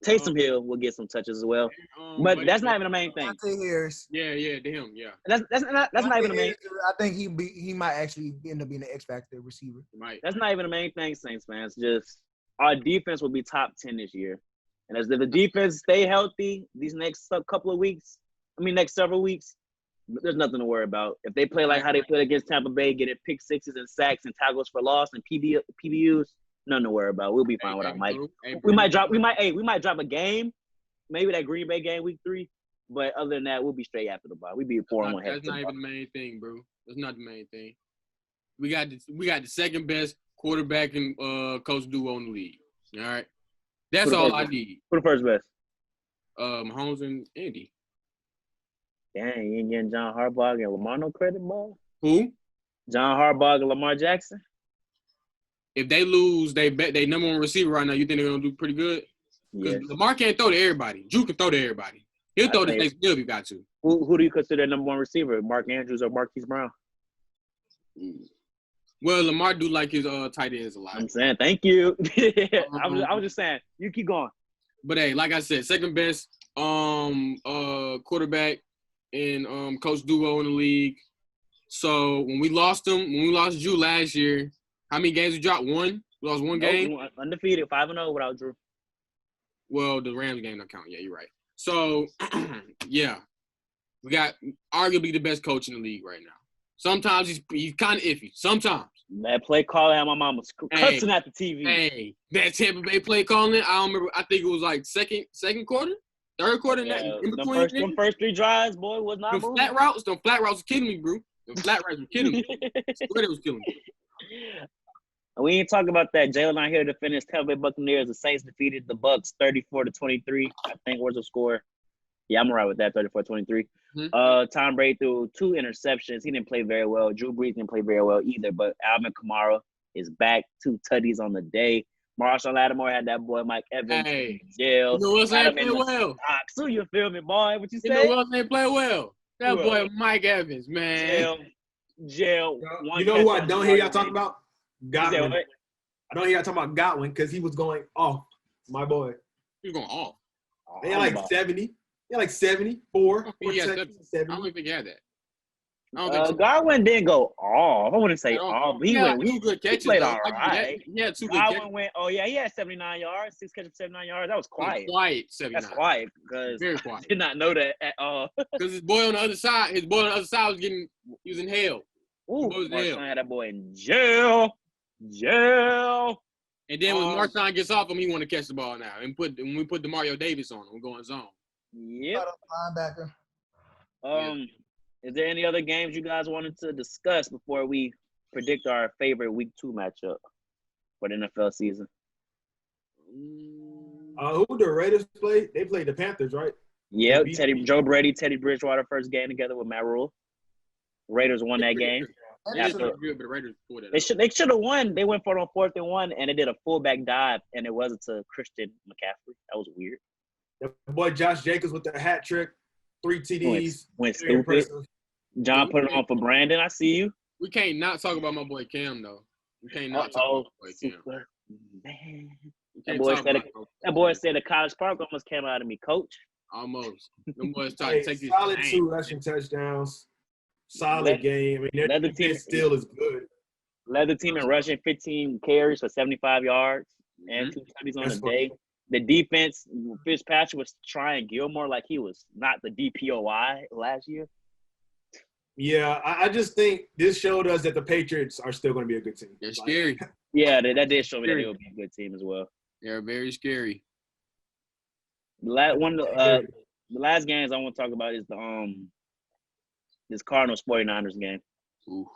Taysom Hill will get some touches as well. But that's not even the main thing. Harris. Yeah, them. Yeah. That's not even the main. I think he might actually end up being an X factor receiver. Right. That's not even the main thing, Saints fans. Just our defense will be top 10 this year. And as the defense stay healthy these next several weeks, there's nothing to worry about. If they play like how they played against Tampa Bay, getting pick sixes and sacks and tackles for loss and PBUs, nothing to worry about. We'll be fine without Mike. We might drop a game, maybe that Green Bay game week 3. But other than that, we'll be straight after the bye. We'll be 4-1. That's not even the main thing, bro. That's not the main thing. We got the second best quarterback and coach duo in the league. All right. That's all I need. Who the first best? Mahomes and Indy. Dang, you ain't getting John Harbaugh and Lamar no credit, bro? Who? John Harbaugh and Lamar Jackson? If they lose, they number one receiver right now. You think they're gonna do pretty good? Because Lamar can't throw to everybody. Drew can throw to everybody. He'll throw to next deal if you got to. Who do you consider number one receiver? Mark Andrews or Marquise Brown? Well, Lamar do like his tight ends a lot. I'm saying thank you. I was just saying you keep going. But hey, like I said, second best quarterback and coach duo in the league. So when we lost Drew last year, how many games we dropped? One? We lost one game? Undefeated, 5-0 without Drew. Well, the Rams game don't count. Yeah, you're right. So, yeah. We got arguably the best coach in the league right now. Sometimes he's kind of iffy. Sometimes. That play calling had my mama cussing at the TV. Hey, that Tampa Bay play calling, I don't remember. I think it was like second quarter, third quarter. In between. Them first 3 drives, boy, was not moving. Them flat routes were killing me, bro. Them flat routes were killing me. Swear it was killing me. We ain't talking about that. Jalen not here to finish. Tampa Bay Buccaneers. The Saints defeated the Bucs 34-23. I think was the score. Yeah, I'm right with that. 34-23. Mm-hmm. Tom Brady threw 2 interceptions. He didn't play very well. Drew Brees didn't play very well either. But Alvin Kamara is back. 2 tutties on the day. Marshall Lattimore had that boy Mike Evans in jail. You know what I'm saying? Well. So you feel me, boy? What you say? You know what I'm saying? Play well. That boy Mike Evans, man. Jail. You know who I don't hear y'all talking about? Godwin. I don't hear y'all talking about Godwin because he was going off. My boy. He was going off. They had like 70. Yeah, like 74. I don't think he had that. I don't think so. Godwin didn't go off. I wouldn't say off. He went. He played all right. Yeah, 2 good catches. Godwin went. Oh yeah, he had 79 yards. 6 catches, 79 yards. That was quiet. Quiet, 79. That's quiet because very quiet. I did not know that at all. Because his boy on the other side was he was in hell. Ooh, Marshawn had that boy in jail. And then when Marshawn gets off him, he want to catch the ball now. And when we put DeMario Davis on him, we're going zone. Yep. Linebacker. Is there any other games you guys wanted to discuss before we predict our favorite Week 2 matchup for the NFL season? Who the Raiders played? They played the Panthers, right? Yep. Joe Brady, Teddy Bridgewater first game together with Matt Rule. Raiders won that game. They should have won. They went for it on 4th and 1, and they did a fullback dive, and it wasn't to Christian McCaffrey. That was weird. The boy Josh Jacobs with the hat trick, 3 TDs. Went stupid. Impressive. John put it on for Brandon. I see you. We can't not talk about my boy Cam, though. We can't not talk about my boy Cam. Man. That boy said the College Park almost came out of me, coach. Almost. Them boys tried to take this. Solid 2 rushing touchdowns. Solid game. I mean, their defense still is good. Led the team in rushing, 15 carries for 75 yards and 2 tutties on the day. The defense, Fitzpatrick was trying Gilmore like he was not the DPOY last year. Yeah, I just think this showed us that the Patriots are still going to be a good team. They're scary. Yeah, that did show me that they will be a good team as well. They're very scary. The last games I want to talk about is this Cardinals 49ers game. Ooh.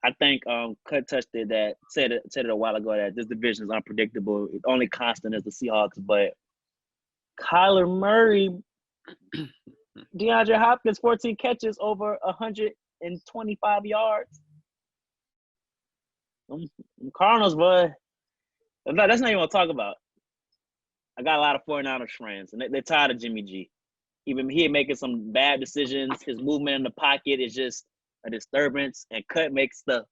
I think Cut touched it that said it a while ago that this division is unpredictable. The only constant is the Seahawks, but Kyler Murray, DeAndre Hopkins, 14 catches over 125 yards. Cardinals, bud. That's not even what to talk about. I got a lot of 49ers friends, and they're tired of Jimmy G. Even he making some bad decisions. His movement in the pocket is just a disturbance. And Cut makes the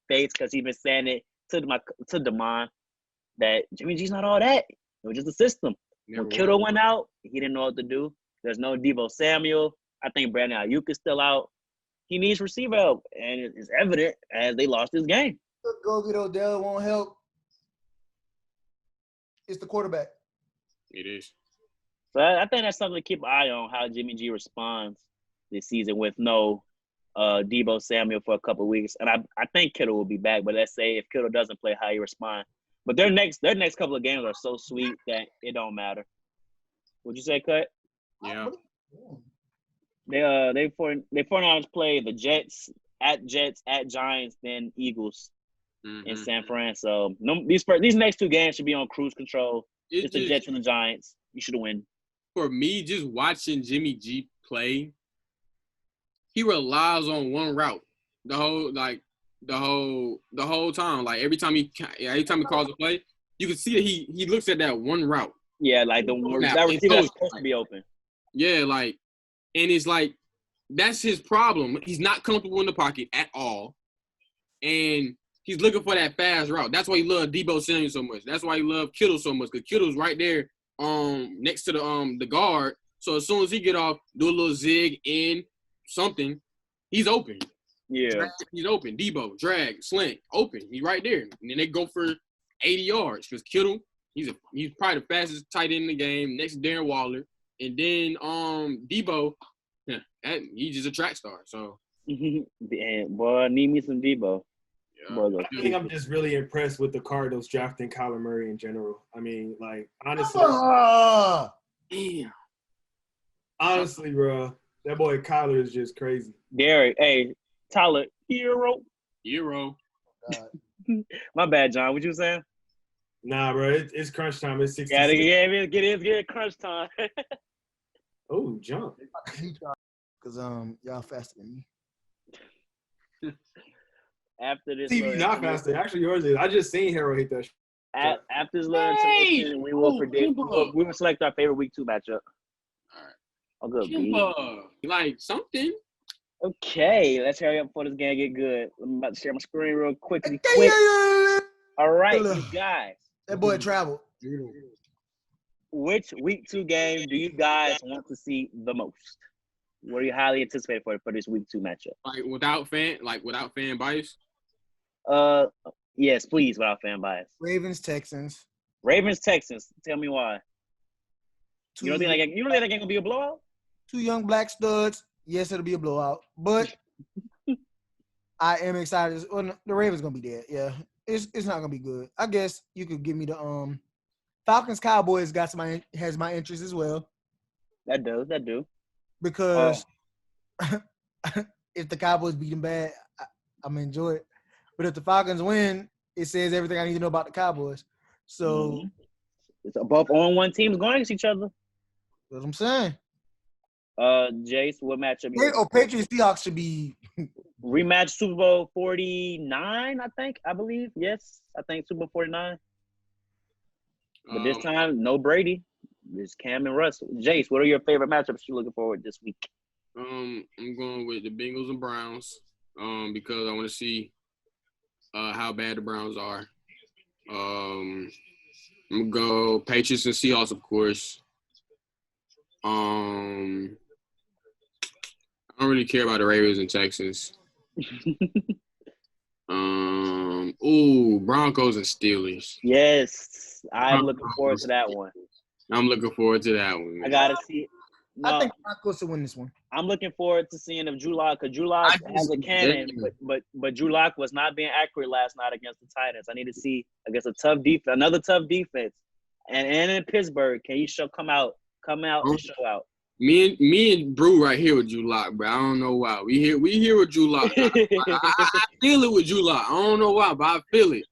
face because he's been saying it to Damon that Jimmy G's not all that. It was just a system. When Kittle went out, he didn't know what to do. There's no Deebo Samuel. I think Brandon Ayuk is still out. He needs receiver help, and it's evident as they lost this game. Go get Odell won't help. It's the quarterback. It is. So I think that's something to keep an eye on, how Jimmy G responds this season with no Deebo Samuel for a couple of weeks. And I think Kittle will be back, but let's say if Kittle doesn't play, how he responds. But their next couple of games are so sweet that it don't matter. Would you say, Cut? Yeah. They 49ers play the Jets, at Giants, then Eagles in San Fran. So these next two games should be on cruise control. It's the Jets and the Giants. You should win. For me, just watching Jimmy G play, he relies on one route the whole time. Like every time he calls a play, you can see that he looks at that one route. Yeah, like that receiver's supposed to be open. Yeah, like, and it's like that's his problem. He's not comfortable in the pocket at all, and he's looking for that fast route. That's why he loved Deebo Samuel so much. That's why he loved Kittle so much, because Kittle's right there next to the guard. So as soon as he get off, do a little zig in something, he's open. Yeah. Drag, he's open. Deebo, drag, slant, open. He's right there. And then they go for 80 yards because Kittle, he's probably the fastest tight end in the game, next to Darren Waller. And then Deebo, he's just a track star. So boy, I need me some Deebo. Yeah. I think I'm just really impressed with the Cardinals drafting Kyler Murray in general. I mean, like, honestly. Damn. Honestly, bro, that boy Kyler is just crazy. Derek, hey, Tyler, hero. My bad, John. What you saying? Nah, bro, it's crunch time. It's 6. Yeah, get crunch time. Oh, jump. Because y'all faster than me. After this, TV not faster. Actually, yours is. I just seen Harold hit that. After this little intermission, we will predict. We will select our favorite week 2 matchup. All right. Oh, good. Like something. Okay, let's hurry up before this game get good. I'm about to share my screen real quick. All right, you guys. That boy traveled. Which week 2 game do you guys want to see the most? What are you highly anticipating for this week 2 matchup? Like without fan bias? Yes, please, without fan bias. Ravens, Texans. Tell me why. You don't think that game gonna be a blowout? 2 young black studs. Yes, it'll be a blowout. But I am excited. Well, the Ravens gonna be there. Yeah, it's not gonna be good. I guess you could give me the Falcons Cowboys has my interest as well. That do. Because if the Cowboys beat them bad, I'm gonna enjoy it. But if the Falcons win, it says everything I need to know about the Cowboys. So it's both on one teams going against each other. That's what I'm saying. Jace, what matchup? Patriots Seahawks should be rematch Super Bowl 49, I believe. Yes, I think Super Bowl 49. But this time, no Brady. It's Cam and Russ. Jace, what are your favorite matchups you're looking forward this week? I'm going with the Bengals and Browns because I want to see how bad the Browns are. I'm going to go Patriots and Seahawks, of course. I don't really care about the Ravens and Texans. Broncos and Steelers. Yes, I'm looking forward to that one. I'm looking forward to that one. Man. I gotta see. No, I think Broncos will win this one. I'm looking forward to seeing if Drew Lock, because Drew Lock has a cannon, but Drew Lock was not being accurate last night against the Titans. I need to see against another tough defense, and in Pittsburgh, can you come out and show out? Me and Brew right here with Drew Lock, bro. I don't know why. We here with Drew Lock. I feel it with Drew Lock. I don't know why, but I feel it.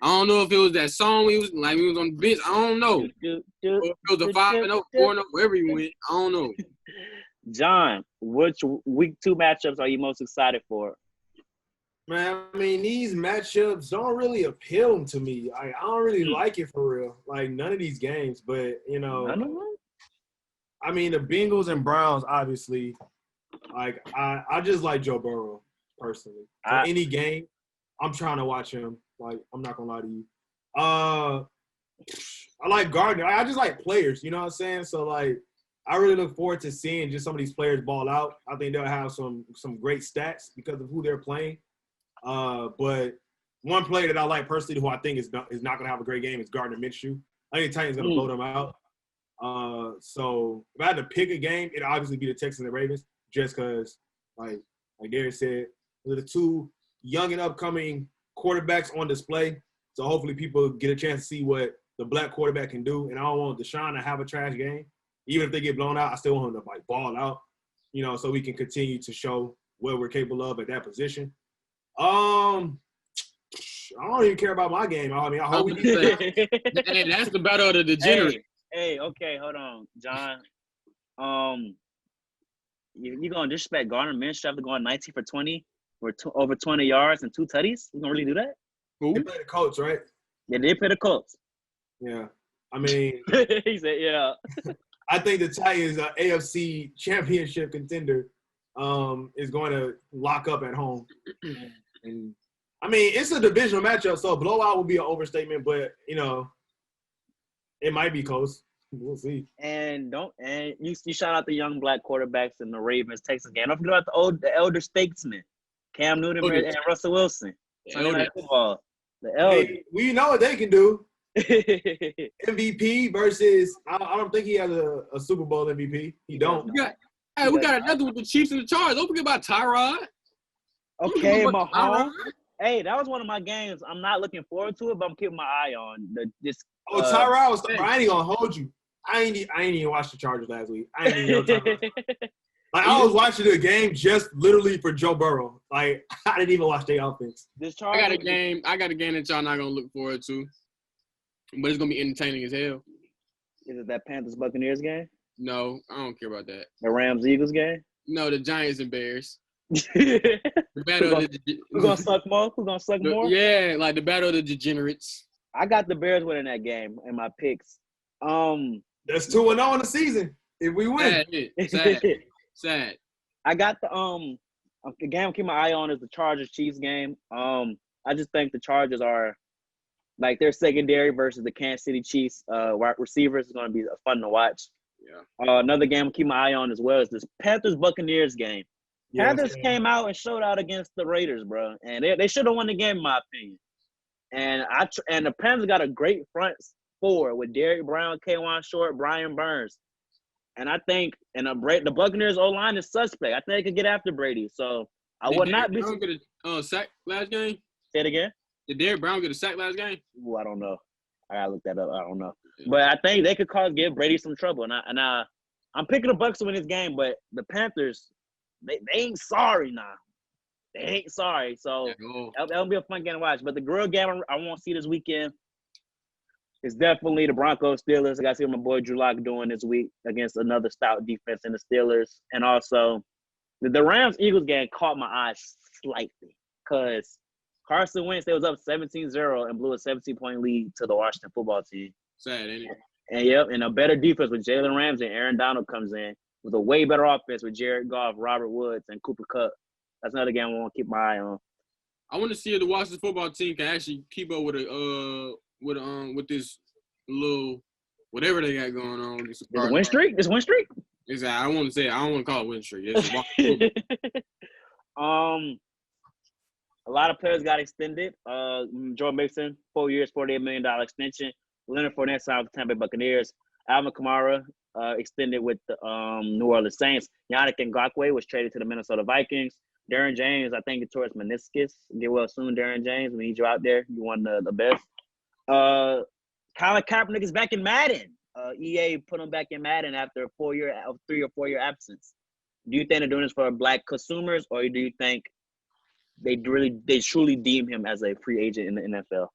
I don't know if it was that song we was on the bench. I don't know. Or if it was a 5-0, 4-0, wherever he went. I don't know. John, which week 2 matchups are you most excited for? Man, I mean, these matchups don't really appeal to me. I don't really like it for real. Like, none of these games. But, None of them? I mean, the Bengals and Browns, obviously. Like, I just like Joe Burrow, personally. So any game, I'm trying to watch him. Like, I'm not going to lie to you. I like Gardner. I just like players, you know what I'm saying? So, like, I really look forward to seeing just some of these players ball out. I think they'll have some great stats because of who they're playing. But one player that I like personally, who I think is not going to have a great game, is Gardner Minshew. I think the Titans going to blow them out. So if I had to pick a game, it'd obviously be the Texans and Ravens, just because, like Derek said, they're the two young and upcoming quarterbacks on display. So hopefully people get a chance to see what the black quarterback can do. And I don't want Deshaun to have a trash game. Even if they get blown out, I still want him to like ball out, so we can continue to show what we're capable of at that position. I don't even care about my game. I mean, I hope we beat Hey, that's the battle of the degenerate. Hey, okay, hold on, John. You gonna disrespect Gardner Minshew after going 19 for 20, or over 20 yards and 2 tutties? You gonna really do that? Who? They play the Colts, right? Yeah, they play the Colts. Yeah, I mean, he said, yeah. I think the Titans, AFC championship contender, is going to lock up at home. And I mean, it's a divisional matchup, so a blowout would be an overstatement, but it might be close. We'll see. And you shout out the young black quarterbacks in the Ravens Texas game. Don't forget about the elder statesmen, Cam Newton and Russell Wilson. Sunday Night Football. The elder. Hey, we know what they can do. MVP versus I don't think he has a Super Bowl MVP. He don't. We got another with the Chiefs and the Chargers. Don't forget about Tyrod. Okay, Mahomes. Hey, that was one of my games. I'm not looking forward to it, but I'm keeping my eye on Tyrod was. I ain't gonna hold you. I ain't even watched the Chargers last week. I ain't even know Tyrod. Like, I was watching the game just literally for Joe Burrow. Like, I didn't even watch their offense. I got a game that y'all not gonna look forward to, but it's gonna be entertaining as hell. Is it that Panthers Buccaneers game? No, I don't care about that. The Rams Eagles game? No, the Giants and Bears. The battle who's gonna suck more? Who's gonna suck more? Yeah, like the battle of the degenerates. I got the Bears winning that game in my picks. That's 2-0 in the season if we win. Sad. I got the game I'm keeping my eye on is the Chargers Chiefs game. I just think the Chargers are like their secondary versus the Kansas City Chiefs wide receivers is going to be fun to watch. Yeah. Another game I'm keeping my eye on as well is this Panthers Buccaneers game. Yeah, Panthers came out and showed out against the Raiders, bro, and they should have won the game in my opinion. And the Panthers got a great front four with Derrick Brown, K'Wan Short, Brian Burns. And I think the Buccaneers O-line is suspect. I think they could get after Brady. So I would not be. Did Derrick Brown get a sack last game? Say it again. Did Derrick Brown get a sack last game? Ooh, I don't know. I gotta look that up. I don't know. But I think they could give Brady some trouble. And I'm picking the Bucs to win this game, but the Panthers, they ain't sorry now. They ain't sorry. So that'll be a fun game to watch. But the grill game I want to see this weekend is definitely the Broncos Steelers. I got to see what my boy Drew Lock doing this week against another stout defense in the Steelers. And also the Rams Eagles game caught my eye slightly because Carson Wentz, they was up 17-0 and blew a 17-point lead to the Washington football team. Sad, ain't it? And a better defense with Jalen Ramsey and Aaron Donald comes in with a way better offense with Jared Goff, Robert Woods, and Cooper Kupp. That's another game I want to keep my eye on. I want to see if the Washington football team can actually keep up with this little whatever they got going on. This win streak? Exactly. I don't want to call it win streak. A lot of players got extended. Joe Mixon, 4 years, $48 million extension. Leonard Fournette signed with the Tampa Bay Buccaneers. Alvin Kamara extended with the New Orleans Saints. Yannick Ngakoue was traded to the Minnesota Vikings. Darren James, I think, tore his meniscus. Get well soon, Darren James. We need you out there. You won the best. Colin Kaepernick is back in Madden. EA put him back in Madden after a 3 or 4 year absence. Do you think they're doing this for black consumers, or do you think they truly deem him as a free agent in the NFL?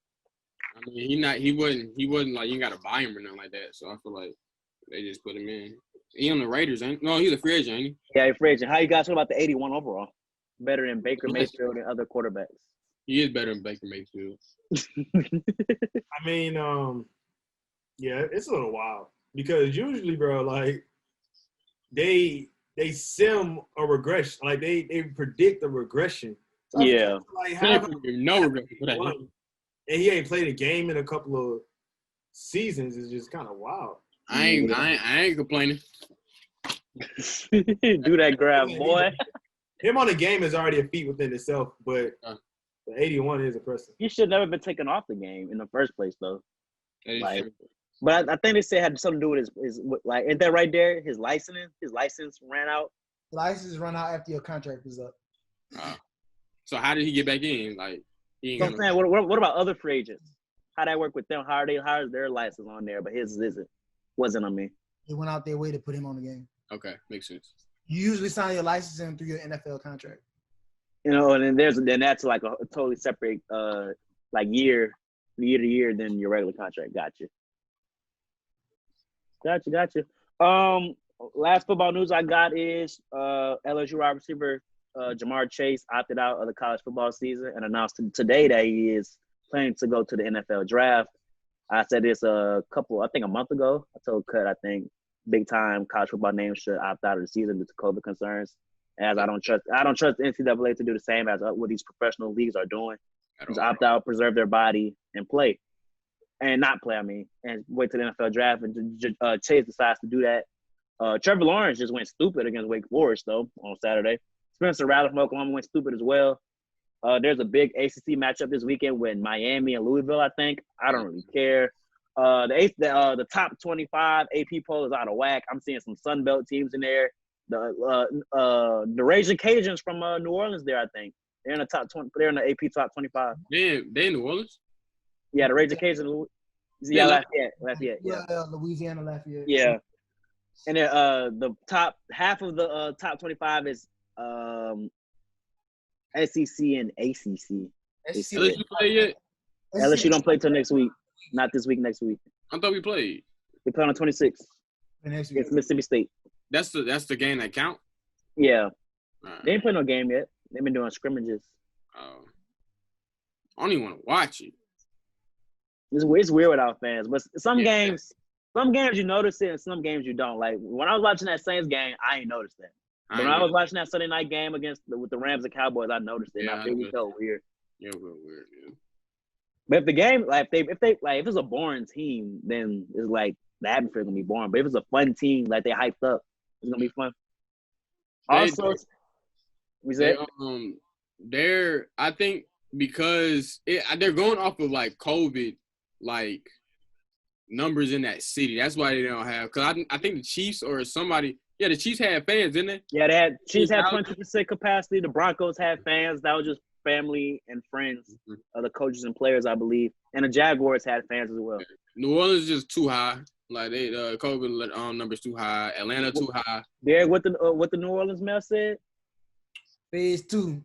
I mean, he wasn't like you got to buy him or nothing like that. So I feel like they just put him in. He on the Raiders, ain't? No, he's a free agent, ain't he? Yeah, he's a free agent. How you guys feel about the 81 overall? better than Baker Mayfield and other quarterbacks. He is better than Baker Mayfield. I mean, yeah, it's a little wild because usually, bro, like they sim a regression, like they predict a regression. So Yeah. like No regression for that. And he ain't played a game in a couple of seasons is just kind of wild. I ain't complaining. Do that grab, boy. Him on the game is already a feat within itself, but the 81 is impressive. He should never been taken off the game in the first place, though. That is Like, true. but I think they said it had something to do with his like, isn't that right there? His license ran out. License run out after your contract is up. So how did he get back in? Like, he ain't So I'm gonna, saying, what about other free agents? How that work with them? How is their license on there, but his wasn't on me. They went out their way to put him on the game. okay, makes sense. You usually sign your license in through your NFL contract. You know, and then that's like a totally separate like year to year than your regular contract. Gotcha. Last football news I got is LSU wide receiver Jamar Chase opted out of the college football season and announced today that he is planning to go to the NFL draft. I said this a month ago. I told Cut, I think big time college football names should opt out of the season due to COVID concerns. As I don't trust the NCAA to do the same as what these professional leagues are doing. Just opt out, preserve their body, and play. And not play, and wait till the NFL draft. And Chase decides to do that. Trevor Lawrence just went stupid against Wake Forest, though, on Saturday. Spencer Rattler from Oklahoma went stupid as well. There's a big ACC matchup this weekend with Miami and Louisville, I think. I don't really care. The top 25 AP poll is out of whack. I'm seeing some Sun Belt teams in there. The Raging Cajuns from New Orleans there, I think. They're in the top 20. They're in the AP top 25. They in New Orleans? Yeah, the Raging Cajuns. Yeah, Lafayette. Louisiana, Lafayette. Yeah. And then the top half of the top 25 is SEC and ACC. LSU play yet? LSU don't play till next week. Not this week, next week. I thought we played. They play on the 26th. Next week. It's Mississippi State. That's the game that count? Yeah. Right. They ain't played no game yet. They've been doing scrimmages. I don't even want to watch it. It's weird without fans, but some games you notice it, and some games you don't. Like when I was watching that Saints game, I ain't noticed that. But when I was watching that Sunday night game with the Rams and Cowboys, I noticed it. And I think it felt weird. Yeah, real weird. Yeah. But if the game, like if it's a boring team, then it's like the atmosphere gonna be boring. But if it's a fun team, like they hyped up, it's gonna be fun. They're I think because they're going off of like COVID like numbers in that city. That's why they don't have. Because I think the Chiefs or somebody. Yeah, the Chiefs had fans, didn't they? Yeah, Chiefs had 20% capacity. The Broncos had fans. That was just family and friends of the coaches and players, I believe. And the Jaguars had fans as well. New Orleans is just too high. Like they COVID numbers too high. Atlanta too high. Derek, what the New Orleans mayor said? Phase 2.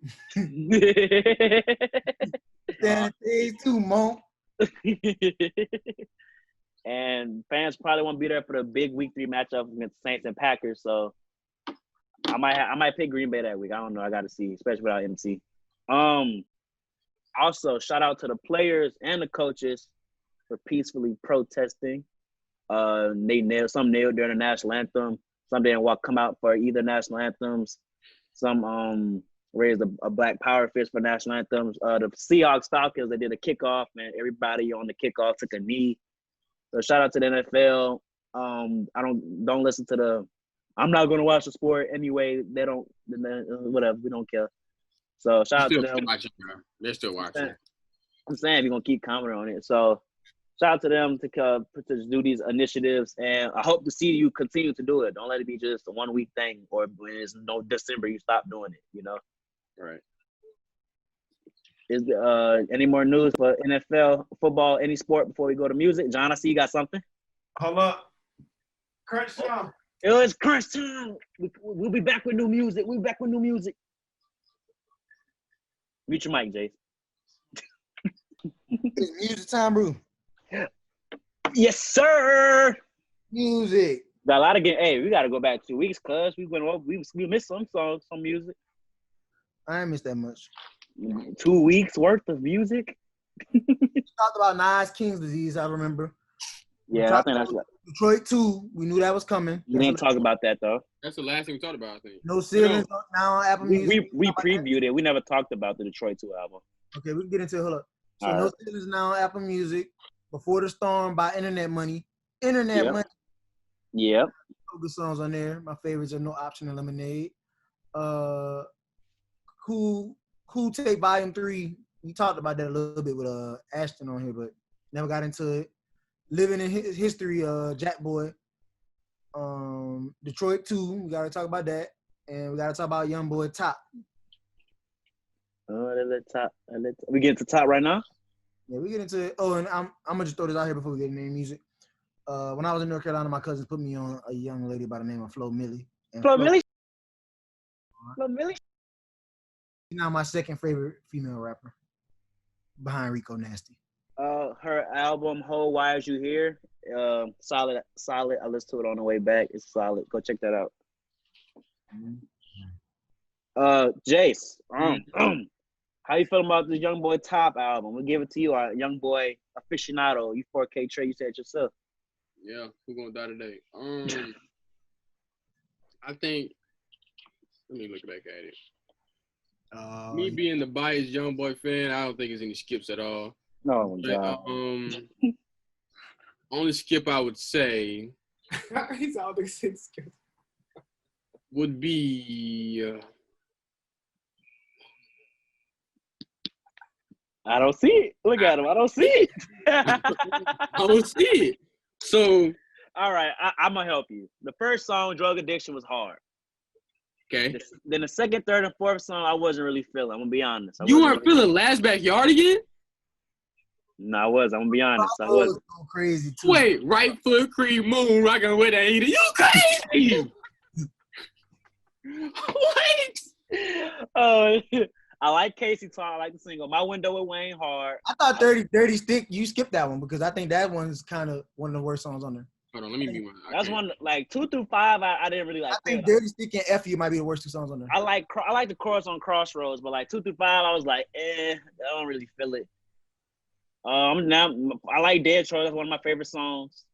Phase 2, Monk. And fans probably won't be there for the big Week 3 matchup against Saints and Packers. So I might pick Green Bay that week. I don't know. I got to see, especially without MC. Also, shout out to the players and the coaches for peacefully protesting. Some nailed during the national anthem. Some didn't come out for either national anthems. Some raised a black power fist for national anthems. The Seahawks Falcons, they did a kickoff, and everybody on the kickoff took a knee. So shout out to the NFL. I don't listen to the. I'm not going to watch the sport anyway. They don't. Whatever. We don't care. So shout out to them. They're still watching. I'm saying we're gonna keep commenting on it. So shout out to them to do these initiatives, and I hope to see you continue to do it. Don't let it be just a 1 week thing, or when it's no December you stop doing it. You know. Right. Is any more news for NFL, football, any sport before we go to music? John, I see you got something. Hold up. Crunch time. It's crunch time. We'll be back with new music. Mute your mic, Jace. It's music time, bro. Yes, sir. Music. Got a lot of game. Hey, we got to go back 2 weeks, cuz we missed some songs, some music. I ain't missed that much. 2 weeks worth of music. We talked about Nas King's disease. I remember. Yeah, I think that's what. Detroit 2. We knew that was coming. We didn't talk about that though. That's the last thing we talked about, I think. No Ceilings now on Apple Music. We previewed it. We never talked about the Detroit 2 album. Okay, we can get into it. Hold up. So All No right. Ceilings now on Apple Music. Before the Storm by Internet Money. Internet Yep. Money. Yep. Good songs on there. My favorites are No Option and Lemonade. Cool Tape Volume 3. We talked about that a little bit with Ashton on here, but never got into it. Living in History, Jack Boy. Detroit 2, we gotta talk about that. And we gotta talk about YoungBoy Top. The top. We get to top right now. Yeah, we get into it. Oh, and I'm gonna just throw this out here before we get into any music. When I was in North Carolina, my cousins put me on a young lady by the name of Flo Milli. Flo Milli. She's now my second favorite female rapper, behind Rico Nasty. Her album "Whole Why Is You Here?" Solid. I listened to it on the way back. It's solid. Go check that out. Jace, how you feeling about this YoungBoy Top album? We'll give it to you, our YoungBoy aficionado. You 4K Trey, you said it yourself. Yeah, who's gonna die today? I think. Let me look back at it. Me being the biased YoungBoy fan, I don't think there's any skips at all. No, but, only skip I would say He's always saying skip. would be. I don't see it. Look at him. I don't see it. I don't see it. So. All right, I'm gonna help you. The first song, "Drug Addiction," was hard. Okay. Then the second, third, and fourth song, I wasn't really feeling. I'm gonna be honest. You weren't feeling Last Backyard again? No, I was. I'm gonna be honest. I was. So crazy too. Wait, right foot cream moon rocking with that heater. You crazy? Wait. Oh, I like Casey Talk. I like the single. My Window with Wayne hard. I thought Dirty Stick, you skipped that one because I think that one's kind of one of the worst songs on there. Hold on, let me be one. That's one like 2 through 5. I didn't really like. I think Dirty Stick and F You might be the worst two songs on there. I like the chorus on Crossroads, but like 2 through 5, I was like, I don't really feel it. Now I like Dead Troy. That's one of my favorite songs.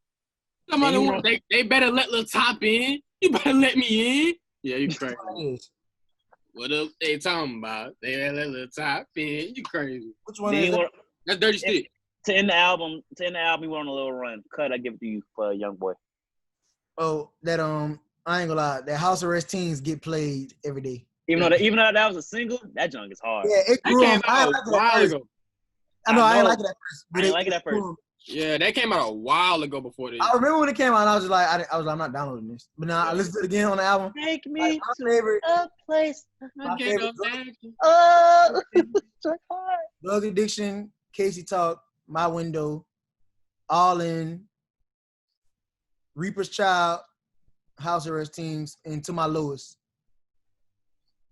They better let Lil Top in. You better let me in. Yeah, you crazy. What else they talking about? They better let Lil Top in. You crazy. Which one is that? That's Dirty Stick. To end the album, we went on a little run. Cut, I give it to you for YoungBoy. Oh, that I ain't gonna lie, that House Arrest Teens get played every day. Even though that was a single, that junk is hard. Yeah, it grew on. I know I didn't like it at first. I didn't like it at first. Yeah, that came out a while ago before this. I remember when it came out, and I was just like, I'm not downloading this. But now I listened to it again on the album. Take me my favorite. a place. My favorite. Oh, Drug Addiction, Casey Talk, My Window, All In, Reaper's Child, House Arrest Teens, and To My Lowest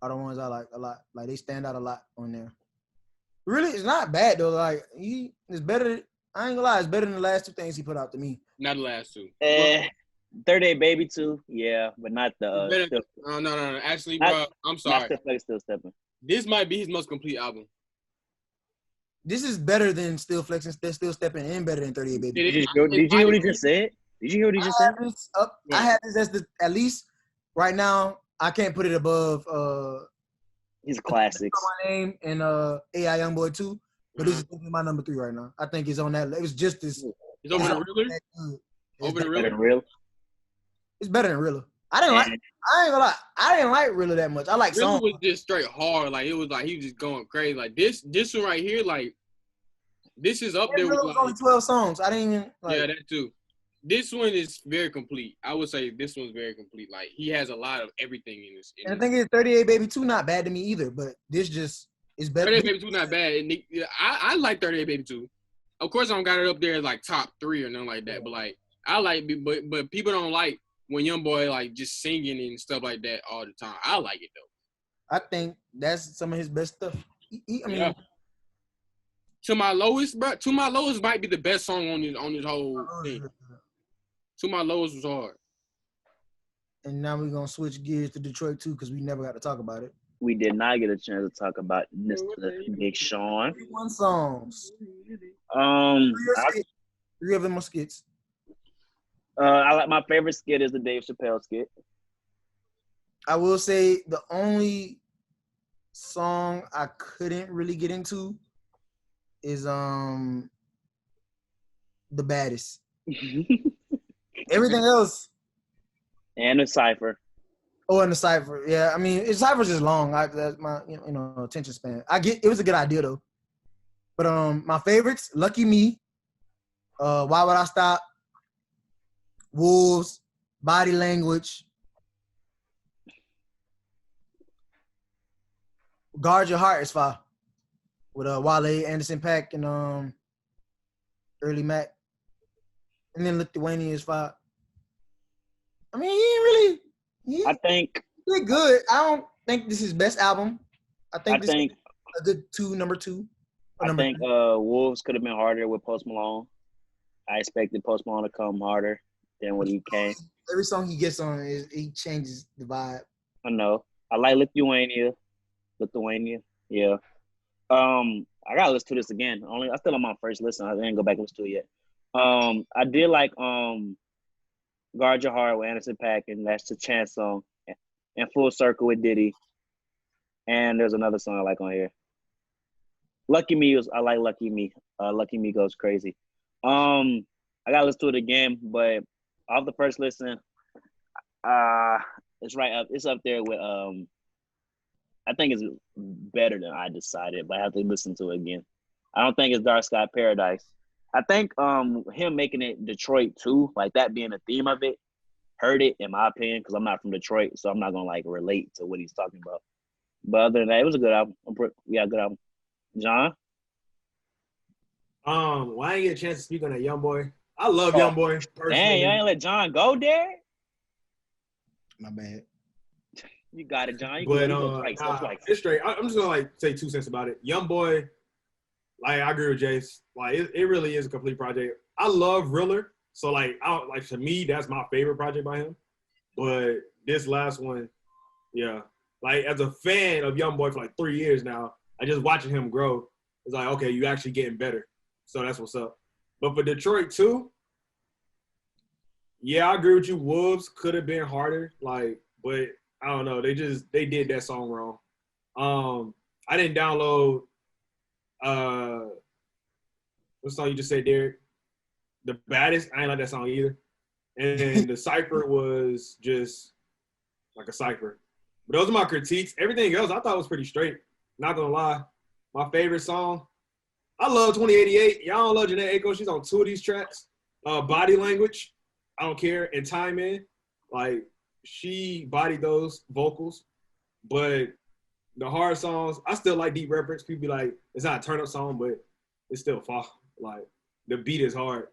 are the ones I like a lot. Like they stand out a lot on there. Really, it's not bad though. Like it's better. I ain't gonna lie, it's better than the last two things he put out to me. Not the last two. 30 Baby 2, yeah, but not the. No. Actually, bro, I'm sorry. Still stepping. This might be his most complete album. This is better than Still Flexing, Still Stepping, and better than 38 Baby. Did you hear what he just said? Did you hear what he just said? I have this as at least right now. I can't put it above. His classics. My name and AI YoungBoy 2, but this is my number 3 right now. I think it's on that. It was just this. It's over the Realer. Over the Realer. It's better than Realer. I ain't gonna lie. I didn't like Realer that much. I like Realer songs. was just straight hard. Like it was like he was just going crazy. Like this one right here. Like this is up there. Realer was only 12 songs. I didn't even. Like, yeah, that too. This one is very complete. I would say this one's very complete. Like he has a lot of everything in this. And the thing is, 38 Baby 2 not bad to me either, but this just is better. 38 Baby 2 not bad. And I like 38 Baby 2. Of course, I don't got it up there as like top 3 or nothing like that. But like I like, but people don't like when YoungBoy like just singing and stuff like that all the time. I like it though. I think that's some of his best stuff. I mean, yeah. To My Lowest, bro. To My Lowest might be the best song on this whole thing. To My Lowest was hard. And now we're gonna switch gears to Detroit 2 because we never got to talk about it. we did not get a chance to talk about Mr. Big Sean. 1 songs. Um, Three of them are skits. I like my favorite skit is the Dave Chappelle skit. I will say the only song I couldn't really get into is The Baddest. Everything else. And the Cypher. Oh, and the Cypher. Yeah, I mean, Cypher's just long. That's my attention span. I get it was a good idea though. But my favorites, Lucky Me, Why Would I Stop, Wolves, Body Language, Guard Your Heart is fire. With Wale, Anderson .Paak, and Early Mac. And then Lithuania is fire. I mean, he ain't really. I think He's good. I don't think this is his best album. I think this is a good number 2. I think Wolves could have been harder with Post Malone. I expected Post Malone to come harder than what he came. Every song he gets on, he changes the vibe. I know. I like Lithuania. Yeah. I gotta listen to this again. I still on my first listen. I didn't go back and listen to it yet. I did like Guard Your Heart with Anderson .Paak, and that's the Chance song. And Full Circle with Diddy. And there's another song I like on here. I like Lucky Me. Lucky Me goes crazy. I gotta listen to it again, but off the first listen, it's right up. It's up there with I think it's better than I decided, but I have to listen to it again. I don't think it's Dark Sky Paradise. I think him making it Detroit too, like that being the theme of it, hurt it in my opinion, because I'm not from Detroit, so I'm not gonna like relate to what he's talking about. But other than that, it was a good album. Good album. John? Well, I didn't get a chance to speak on that YoungBoy. I love YoungBoy personally. Dang, you ain't let John go there? My bad. You got it, John. It's straight. I'm just gonna say 2 cents about it. YoungBoy, like I agree with Jace. Like it really is a complete project. I love Riller, so to me that's my favorite project by him. But this last one, yeah, like as a fan of YoungBoy for like 3 years now, I just watching him grow. It's like, okay, you actually getting better. So that's what's up. But for Detroit too, yeah, I agree with you. Wolves could have been harder, but I don't know. They did that song wrong. I didn't download what song you just said, Derek? The Baddest. I ain't like that song either. And the Cypher was just like a Cypher. But those are my critiques. Everything else I thought was pretty straight. Not gonna lie. My favorite song, I love 2088. Y'all don't love Janae Aiko. She's on 2 of these tracks. Body Language, I don't care. And Time In, like she bodied those vocals. But the hard songs, I still like Deep Reference. People be like, it's not a turn up song, but it's still far. Like the beat is hard.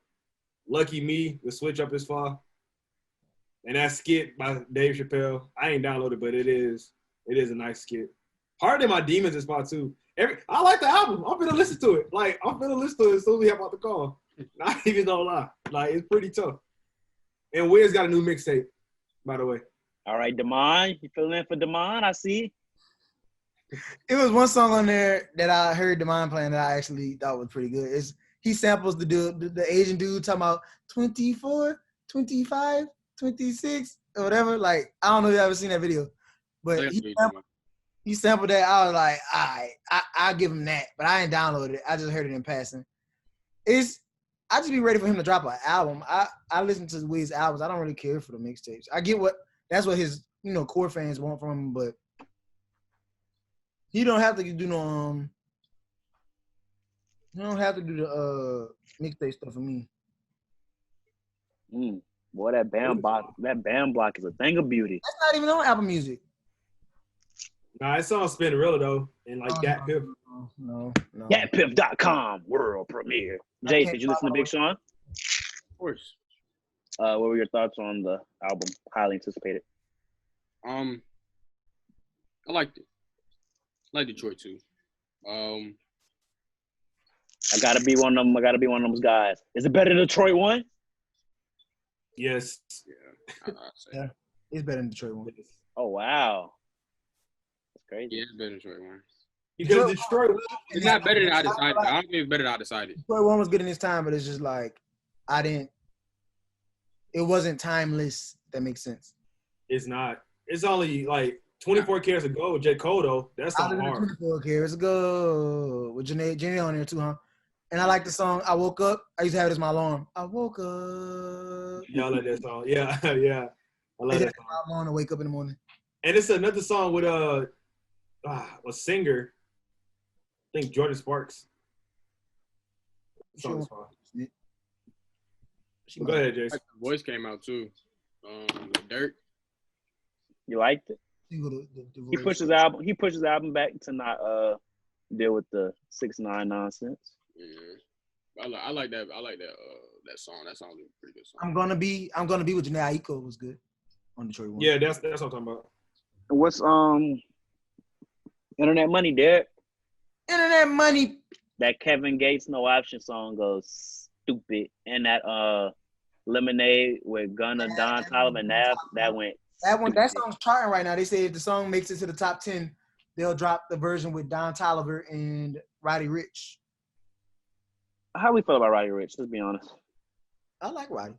Lucky Me, the switch up is far. And that skit by Dave Chappelle, I ain't downloaded, but it is a nice skit. Harder Than My Demons is far too. I like the album. I'm gonna listen to it. Like I'm gonna listen to it as soon as we hop out the call. Not even gonna lie. Like it's pretty tough. And Wiz got a new mixtape, by the way. All right, Damon. You filling in for Damon? I see. It was one song on there that I heard Damon playing that I actually thought was pretty good. He samples the Asian dude talking about 24, 25, 26, or whatever. Like, I don't know if you ever seen that video. But he sampled that. I was like, all right, I'll give him that. But I ain't downloaded it. I just heard it in passing. I just be ready for him to drop an album. I listen to Wiz albums. I don't really care for the mixtapes. I get that's what his core fans want from him, but he don't have to do no he don't have to do the mixtape stuff for me. Boy, that band block is a thing of beauty. That's not even on Apple Music. Nah, it's on Spinrilla though, and like Dat Piff. No. DatPiff.com world premiere. Jay, did you listen to Big Sean? Of course. What were your thoughts on the album? Highly anticipated. I liked it. I like Detroit too. I gotta be one of them. I gotta be one of those guys. Is it better than Detroit one? Yes. Yeah. Yeah, it's better than Detroit one. Oh wow, that's crazy. Yeah, it's better than Detroit one. Because Detroit, It's not better than I decided. I don't think it's better than I decided. Detroit one was good in its time, but it's just like it wasn't timeless. If that makes sense. it's not. It's only like 24 Karat's of Gold. J. Cole though, that's I on live in hard. 24 Karat's Go with Janae on there too, huh? And I like the song I Woke Up. I used to have it as my alarm. I woke up. Yeah, I like that song. Yeah, yeah. I love that song. My alarm to wake up in the morning. And it's another song with a singer. I think Jordan Sparks. The song is fine. Go ahead, Jason. The Voice came out too. Dirt. You liked it? He pushed his album. He pushed his album back to not deal with the 6ix9ine nonsense. Yeah, I like that. I like that song. That song was a pretty good song. I'm gonna be with Janae Aiko was good on Detroit one. Yeah, that's what I'm talking about. What's Internet Money, Derek? Internet Money. That Kevin Gates No Option song goes stupid, and that Lemonade with Gunna, Don Toliver, and Nav, that went. That song's charting right now. They say if the song makes it to the top 10, they'll drop the version with Don Toliver and Roddy Ricch. How we feel about Roddy Ricch? Let's be honest. I like Roddy.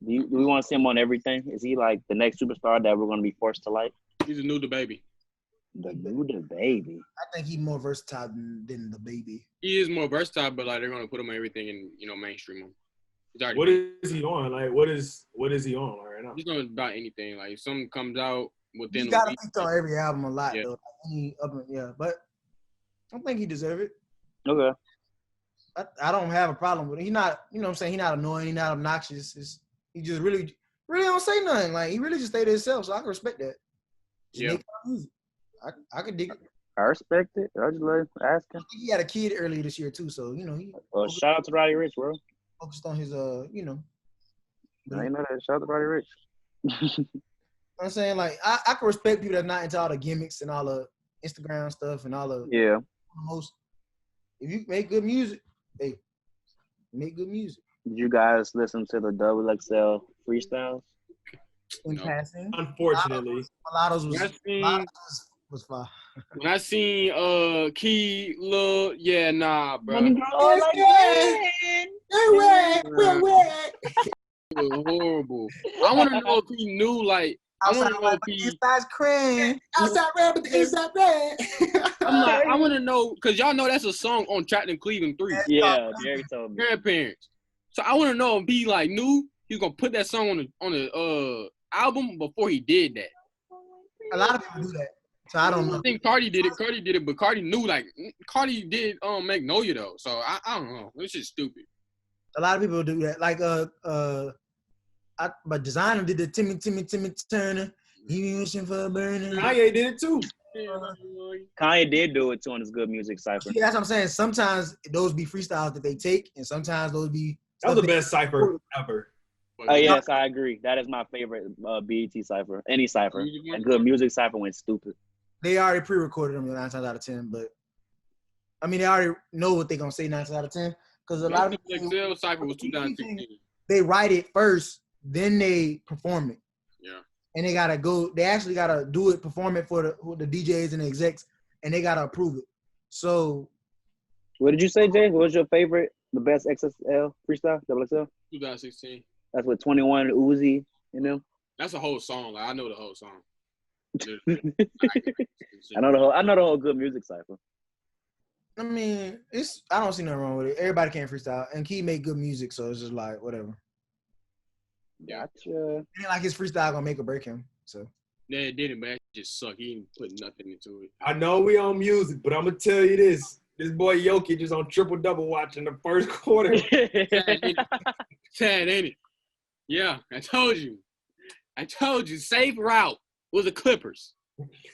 Do we want to see him on everything? Is he like the next superstar that we're going to be forced to like? He's a new DaBaby. The new DaBaby. I think he's more versatile than DaBaby. He is more versatile, but like they're gonna put him on everything and mainstream him. What is he on? Like what is he on right now? He's on about anything. Like if something comes out within. He's got to feature on every album a lot Yeah. though. But I think he deserves it. Okay. I don't have a problem with it. He's not, you know what I'm saying? He's not annoying. He's not obnoxious. He just really don't say nothing. Like, he really just stay to himself, so I can respect that. Yeah. I could dig it. I respect it. I just like asking. He had a kid earlier this year, too, so, you know, he Shout out to Roddy Ricch, bro. focused on his, you know. I ain't know that. Shout out to Roddy Ricch. You know what I'm saying? Like, I can respect people that's not into all the gimmicks and all the Instagram stuff and all the most. If you make good music, hey, make good music. Did you guys listen to the Double XL freestyles? In passing. Unfortunately. Mulattoes was fire. When I seen Key look, yeah, nah, bro. It was horrible. I want to know if he knew, like, I want to know if he. Inside's cream. Outside red, but the inside red. I want to know, because y'all know that's a song on Trapped in Cleveland 3. Yeah, Derek told me. Grandparents. So I want to know if he, like, knew he was going to put that song on the album before he did that. A lot of people do that. So I don't know. I think Cardi did it, but Cardi knew, like, Cardi did Magnolia, though. So I don't know. It's just stupid. A lot of people do that. Like, but Designer did the Timmy Turner. He be wishing for a burner. Kanye did it too. Kanye did do it too on his Good Music Cypher. Yeah, that's what I'm saying. Sometimes those be freestyles that they take, and sometimes those be. That was the best cipher ever. Oh yes, I agree. That is my favorite BET cipher. Any cipher. A Good Music Cypher went stupid. They already pre-recorded them 9 times out of 10, but I mean they already know what they're gonna say 9 times out of 10 because a lot of people. Excel cipher was 2016. They write it first, then they perform it. Yeah. And they gotta go. They actually gotta do it, perform it for the DJs and the execs, and they gotta approve it. So. What did you say, Jay? What was your favorite? The best XSL freestyle, double XL? 2016. That's with 21 and Uzi, you know? That's a whole song. Like I know the whole song. I know the whole Good Music Cypher. I mean, I don't see nothing wrong with it. Everybody can freestyle, and Key make good music, so it's just like whatever. Gotcha. It ain't like his freestyle gonna make or break him. So. Yeah, it didn't, man. It just sucked. He didn't put nothing into it. I know we on music, but I'm gonna tell you this. This boy Jokic is on triple-double watch in the first quarter. Sad, ain't it? Yeah, I told you. Safe route was the Clippers.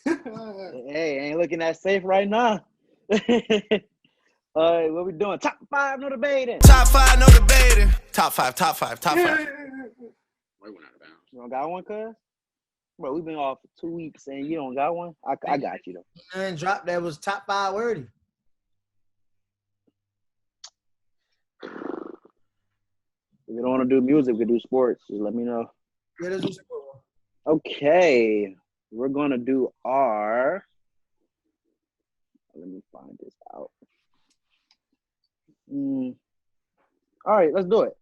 Hey, ain't looking that safe right now. All right, what we doing? Top 5, no debating. Top 5, no debating. Top 5. Right went out of bounds. You don't got one, cuz? Bro, we've been off for 2 weeks and you don't got one? I got you, though. And drop that was top 5 wordy. If you don't want to do music, we do sports. Just let me know. Yeah, let's do sport. Okay. We're going to do our Let me find this out. All right, let's do it.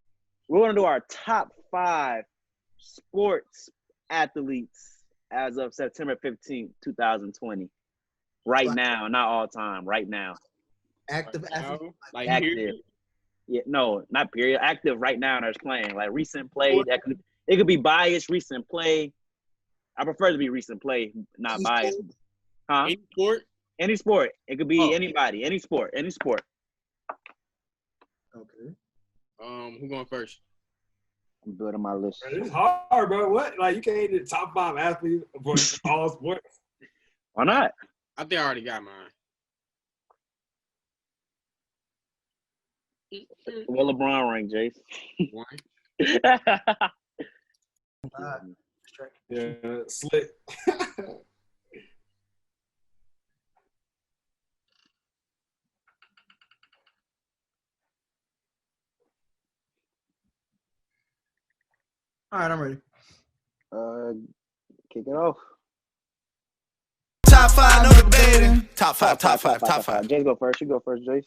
We're going to do our top 5 sports athletes as of September 15th, 2020. Right now, not all time, right now. Active athlete. Like Active. period? Yeah, no, not period. Active right now that's playing. Like recent play. It could be biased, recent play. I prefer to be recent play, not biased. Huh? Any sport? Any sport. It could be anybody. Any sport. Any sport. Okay. Who going first? I'm building my list. Bro, it's hard, bro. What? Like, you can't do the top 5 athletes for all sports. Why not? I think I already got mine. Well, LeBron rank, Jace. One. Yeah, slick. All right, I'm ready. Kick it off. Top 5, no debating. Top 5. Jace go first. You go first, Jace.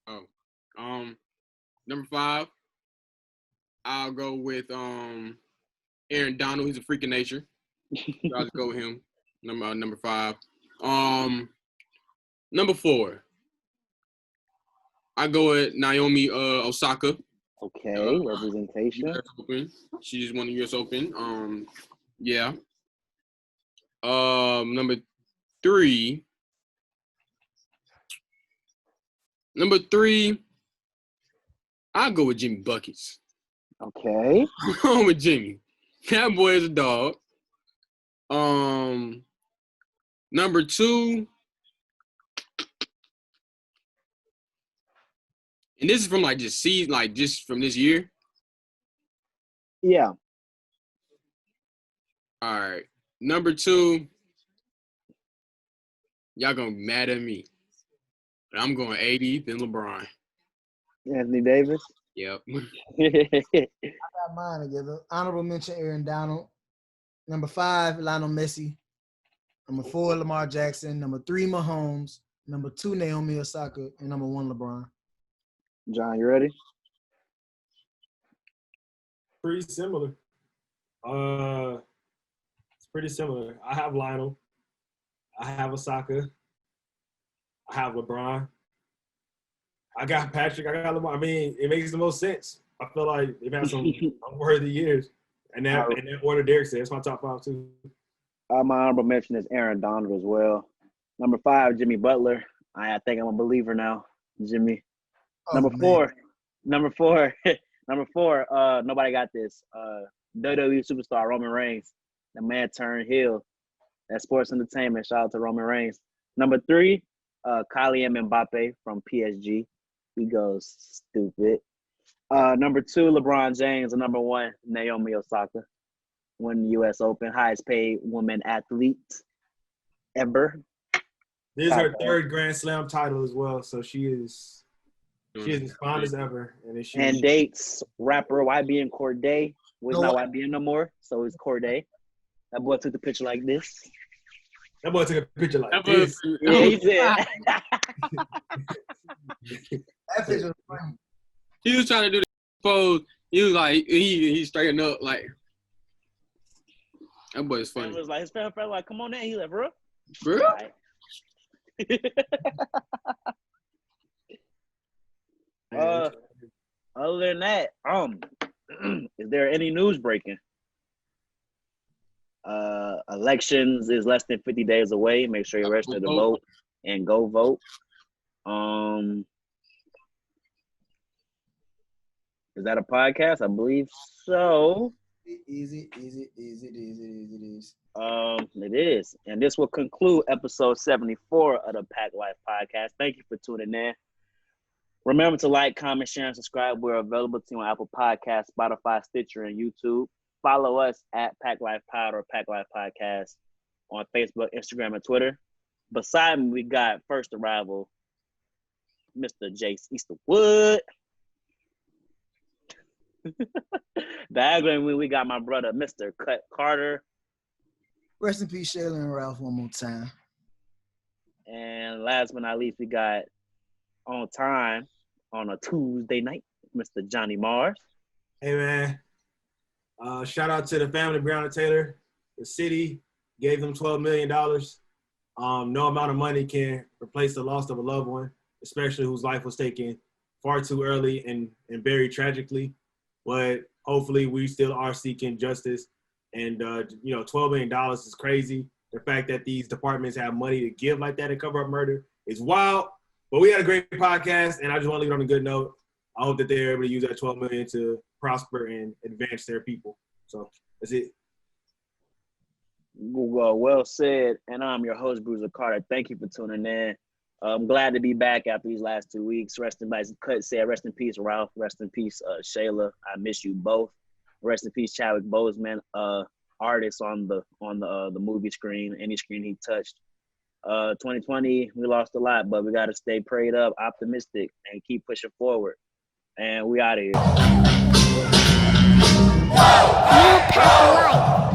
Oh. Number 5. I'll go with Aaron Donald. He's a freak of nature. I'll just go with him. Number 5. Number 4. I go with Naomi Osaka. Okay, representation. US Open. She just won the US Open. Yeah. Number 3. I'll go with Jimmy Buckets. Okay. I'm going with Jimmy. That boy is a dog. Number 2. And this is from just from this year. Yeah. All right. Number 2. Y'all gonna be mad at me. But I'm going 80, then LeBron. Anthony Davis. Yep. I got mine together. Honorable mention, Aaron Donald. Number 5, Lionel Messi. Number 4, Lamar Jackson. Number 3, Mahomes. Number 2, Naomi Osaka. And number 1, LeBron. John, you ready? Pretty similar. It's pretty similar. I have Lionel. I have Osaka. I have LeBron. I got Patrick. I got Lamar. I mean, it makes the most sense. I feel like they've had some unworthy years. And that order Derek said, it's my top 5 too. My honorable mention is Aaron Donald as well. Number 5, Jimmy Butler. I think I'm a believer now. Jimmy. Number 4. Number 4. Nobody got this. WWE superstar Roman Reigns. The man turned heel. That's sports entertainment. Shout out to Roman Reigns. Number 3, Kylian Mbappe from PSG. He goes stupid. Number 2, LeBron James. And number 1, Naomi Osaka. Won the U.S. Open. Highest paid woman athlete ever. This is her 3rd Grand Slam title as well. So she is as fine as ever. And dates rapper YBN Corday. Well, he's not YBN no more. So it's Corday. That boy took the picture like this. That boy took a picture like this. Yeah, he did. That picture was funny. He was trying to do the pose. He was like, he straightened up like. That boy is funny. It was like his friend like, come on in. He like, bro. Bro? Right. Other than that, is there any news breaking? Elections is less than 50 days away. Make sure you're registered to vote and go vote. Is that a podcast? I believe so. Easy. It is. And this will conclude episode 74 of the PACT Life Podcast. Thank you for tuning in. Remember to like, comment, share, and subscribe. We're available to you on Apple Podcasts, Spotify, Stitcher, and YouTube. Follow us at PACT Life Pod or PACT Life Podcast on Facebook, Instagram, and Twitter. Beside me, we got first arrival, Mr. Jace Easterwood. Diagonally, we got my brother, Mr. Cut Carter. Rest in peace, Shayla and Ralph, one more time. And last but not least, we got on time on a Tuesday night, Mr. Johnny Mars. Hey, man. Shout out to the family of Breonna Taylor. The city gave them $12 million. No amount of money can replace the loss of a loved one, especially whose life was taken far too early and very tragically. But hopefully we still are seeking justice. And, $12 million is crazy. The fact that these departments have money to give like that to cover up murder is wild. But we had a great podcast, and I just want to leave it on a good note. I hope that they're able to use that $12 million to prosper and advance their people. So that's it. Well said. And I'm your host, Bruiser Carter. Thank you for tuning in. I'm glad to be back after these last 2 weeks. Rest in peace, Ralph. Rest in peace, Shayla. I miss you both. Rest in peace, Chadwick Boseman, artist on the movie screen, any screen he touched. 2020, we lost a lot, but we got to stay prayed up, optimistic, and keep pushing forward. And we out of here. New Pack Life.